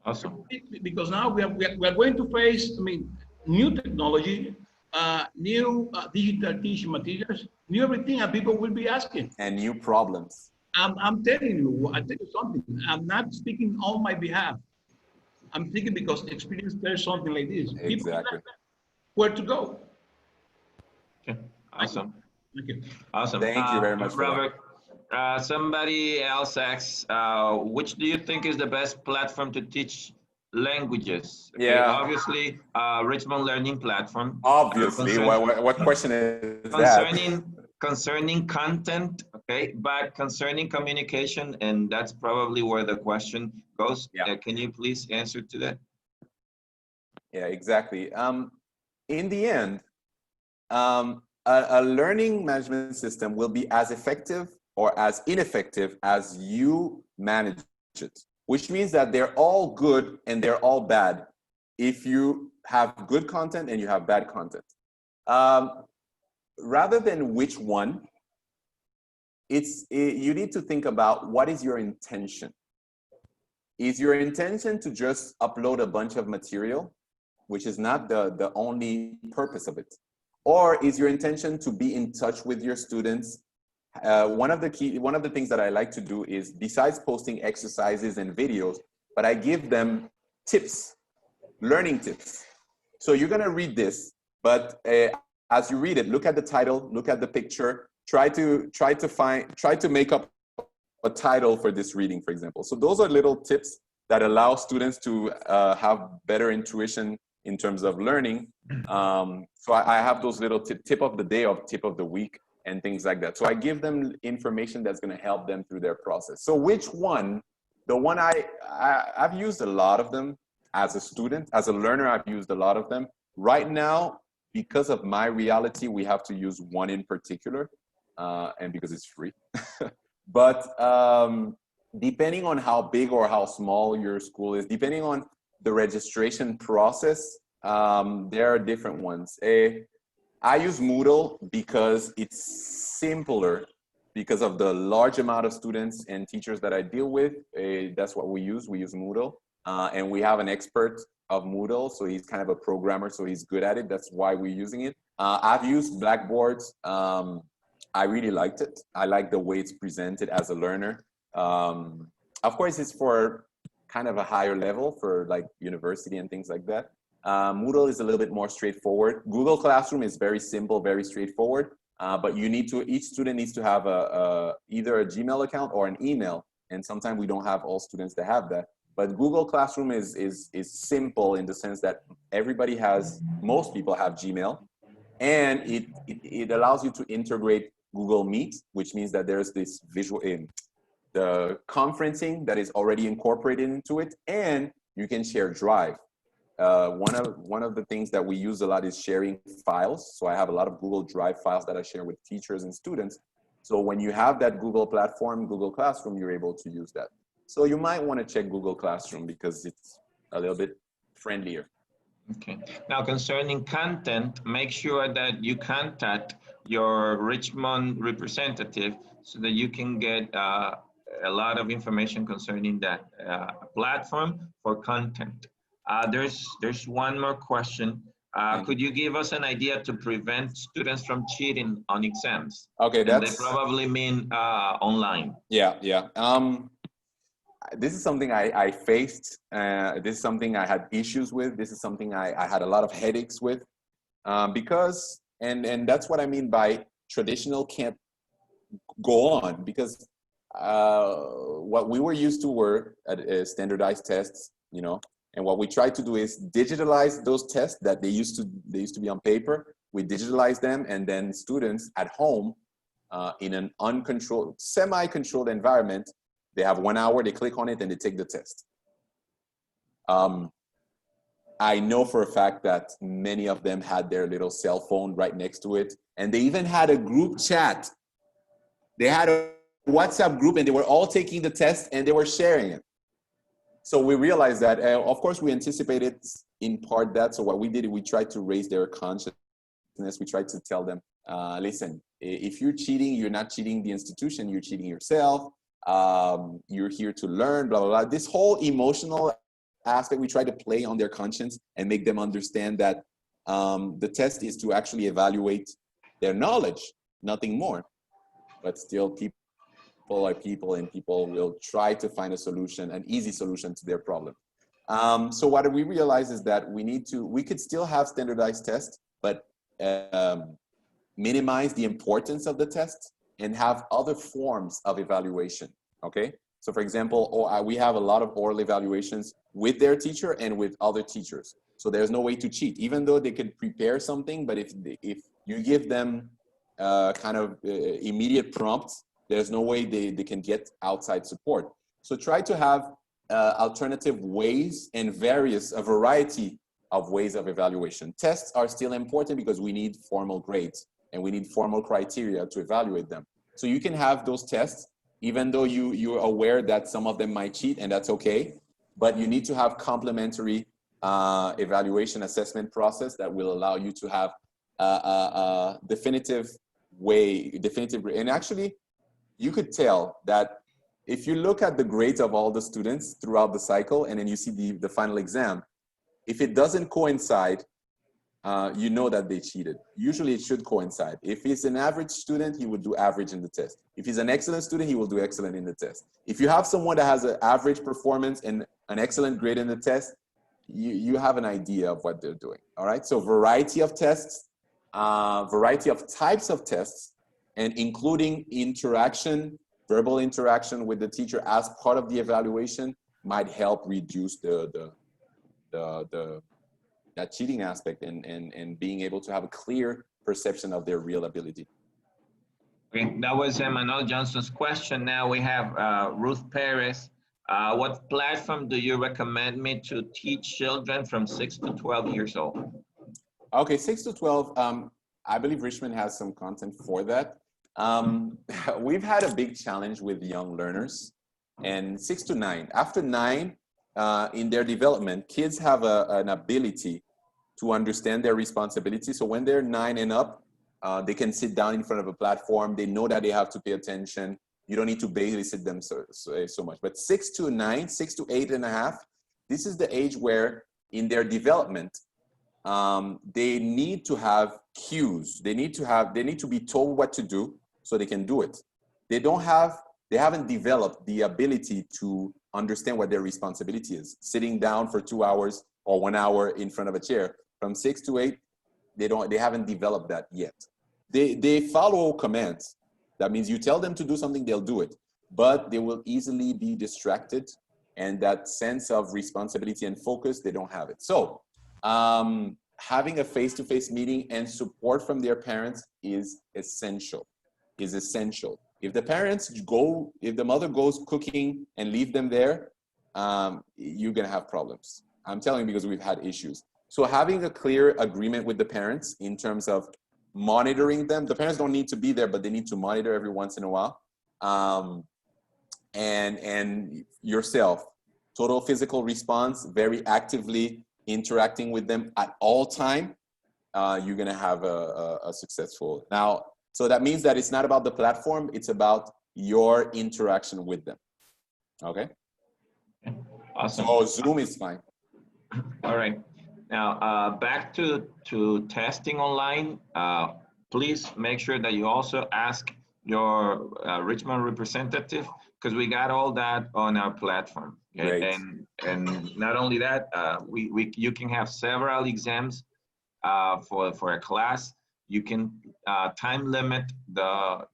Awesome. Because now we are going to face, I mean, new technology, new digital teaching materials, new everything, and people will be asking. And new problems. I'm telling you, I tell you something. I'm not speaking on my behalf. I'm thinking because experience there's something like this. Exactly. Where to go? Okay. Awesome. Thank you. Awesome. Thank you very much, Robert. Somebody else asks, which do you think is the best platform to teach languages? Okay, yeah. Obviously, Richmond Learning Platform. Obviously. What question is that? Concerning content, okay, but concerning communication, and that's probably where the question goes. Yeah. Can you please answer to that? Yeah, exactly. In the end, a learning management system will be as effective or as ineffective as you manage it, which means that they're all good and they're all bad if you have good content and you have bad content. Rather than which one, you need to think about what is your intention. Is your intention to just upload a bunch of material, which is not the only purpose of it? Or is your intention to be in touch with your students? One of the things that I like to do is, besides posting exercises and videos, but I give them tips, learning tips. So you're gonna read this, but as you read it, look at the title, look at the picture, try to make up a title for this reading, for example. So those are little tips that allow students to have better intuition in terms of learning. So I have those little tip of the day or tip of the week and things like that. So I give them information that's going to help them through their process. So which one? The one I've used a lot of them as a student, as a learner, I've used a lot of them. Right now, because of my reality, we have to use one in particular, and because it's free. But depending on how big or how small your school is, depending on the registration process, there are different ones. I use Moodle because it's simpler, because of the large amount of students and teachers that I deal with. That's what we use. We use Moodle, and we have an expert of Moodle, so he's kind of a programmer, so he's good at it. That's why we're using it. I've used Blackboard. I really liked it. I like the way it's presented as a learner. Of course, it's for kind of a higher level for like university and things like that. Moodle is a little bit more straightforward. Google Classroom is very simple, very straightforward, but each student needs to have either a Gmail account or an email. And sometimes we don't have all students that have that. But Google Classroom is simple in the sense that most people have Gmail, and it allows you to integrate Google Meet, which means that there's this visual the conferencing that is already incorporated into it, and you can share Drive. One of the things that we use a lot is sharing files. So I have a lot of Google Drive files that I share with teachers and students. So when you have that Google platform, Google Classroom, you're able to use that. So you might want to check Google Classroom because it's a little bit friendlier. Okay. Now, concerning content, make sure that you contact your Richmond representative so that you can get a lot of information concerning that platform for content. There's one more question. Could you give us an idea to prevent students from cheating on exams? Okay, they probably mean online. Yeah. This is something I faced. This is something I had issues with. This is something I had a lot of headaches with, because, and that's what I mean by traditional can't go on, because what we were used to were standardized tests, And what we try to do is digitalize those tests that they used to be on paper. We digitalize them, and then students at home in an uncontrolled, semi-controlled environment, they have 1 hour, they click on it and they take the test. I know for a fact that many of them had their little cell phone right next to it, and they even had a group chat. They had a WhatsApp group, and they were all taking the test and they were sharing it. So we realized that, of course, we anticipated in part that. So what we did, we tried to raise their consciousness. We tried to tell them, listen, if you're cheating, you're not cheating the institution, you're cheating yourself. You're here to learn, blah, blah, blah. This whole emotional aspect, we try to play on their conscience and make them understand that the test is to actually evaluate their knowledge, nothing more. But still, people are people, and people will try to find a solution, an easy solution to their problem. So what we realize is that we could still have standardized tests, but minimize the importance of the test and have other forms of evaluation, okay? So for example, we have a lot of oral evaluations with their teacher and with other teachers. So there's no way to cheat, even though they could prepare something, but if you give them kind of immediate prompts, there's no way they can get outside support. So try to have alternative ways and a variety of ways of evaluation. Tests are still important because we need formal grades and we need formal criteria to evaluate them. So you can have those tests, even though you're aware that some of them might cheat, and that's okay, but you need to have complementary evaluation assessment process that will allow you to have a definitive, and actually, you could tell that if you look at the grades of all the students throughout the cycle, and then you see the final exam, if it doesn't coincide, you know that they cheated. Usually it should coincide. If he's an average student, he would do average in the test. If he's an excellent student, he will do excellent in the test. If you have someone that has an average performance and an excellent grade in the test, you have an idea of what they're doing, all right? So variety of tests, variety of types of tests, and including interaction, verbal interaction with the teacher as part of the evaluation might help reduce that cheating aspect and being able to have a clear perception of their real ability. Okay, that was Emmanuel Johnson's question. Now we have Ruth Perez. What platform do you recommend me to teach children from 6 to 12 years old? Okay, 6 to 12, I believe Richmond has some content for that. We've had a big challenge with young learners, and 6 to 9. After 9, in their development, kids have an ability to understand their responsibility. So when they're 9 and up, they can sit down in front of a platform. They know that they have to pay attention. You don't need to babysit them so much. But 6 to 9, 6 to 8 and a half, this is the age where in their development, they need to have cues. They need to be told what to do so they can do it. They haven't developed the ability to understand what their responsibility is. Sitting down for 2 hours or 1 hour in front of a chair. From 6 to 8, they haven't developed that yet. They follow commands. That means you tell them to do something, they'll do it. But they will easily be distracted, and that sense of responsibility and focus, they don't have it. So having a face-to-face meeting and support from their parents is essential. If the mother goes cooking and leave them there, you're gonna have problems. I'm telling you because we've had issues. So having a clear agreement with the parents in terms of monitoring them, the parents don't need to be there, but they need to monitor every once in a while. And yourself, total physical response, very actively interacting with them at all time, you're gonna have a successful. Now, so that means that it's not about the platform, it's about your interaction with them, okay? Awesome. So Zoom is fine. All right. Now, back to testing online, please make sure that you also ask your Richmond representative, because we got all that on our platform. Okay? And not only that, you can have several exams for a class. You can time limit the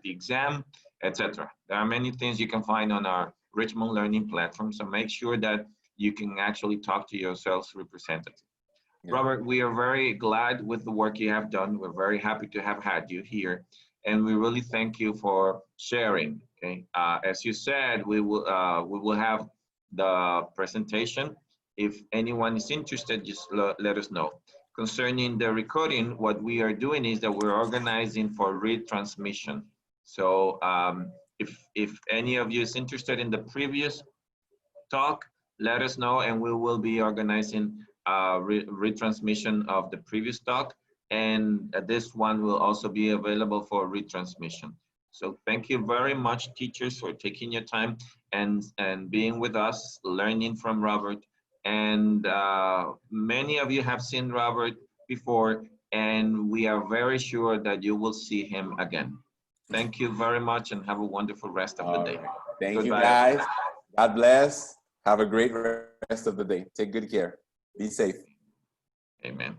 exam, etc. There are many things you can find on our Richmond Learning platform. So make sure that you can actually talk to your sales representative. Yeah. Robert, we are very glad with the work you have done. We're very happy to have had you here. And we really thank you for sharing. Okay, as you said, we will have the presentation. If anyone is interested, just let us know. Concerning the recording, what we are doing is that we're organizing for retransmission. So if any of you is interested in the previous talk, let us know, and we will be organizing retransmission of the previous talk. And this one will also be available for retransmission. So thank you very much, teachers, for taking your time and being with us, learning from Robert. And many of you have seen Robert before, and we are very sure that you will see him again. Thank you very much, and have a wonderful rest of the day. Thank Goodbye. you, guys. God bless. Have a great rest of the day. Take good care. Be safe. Amen.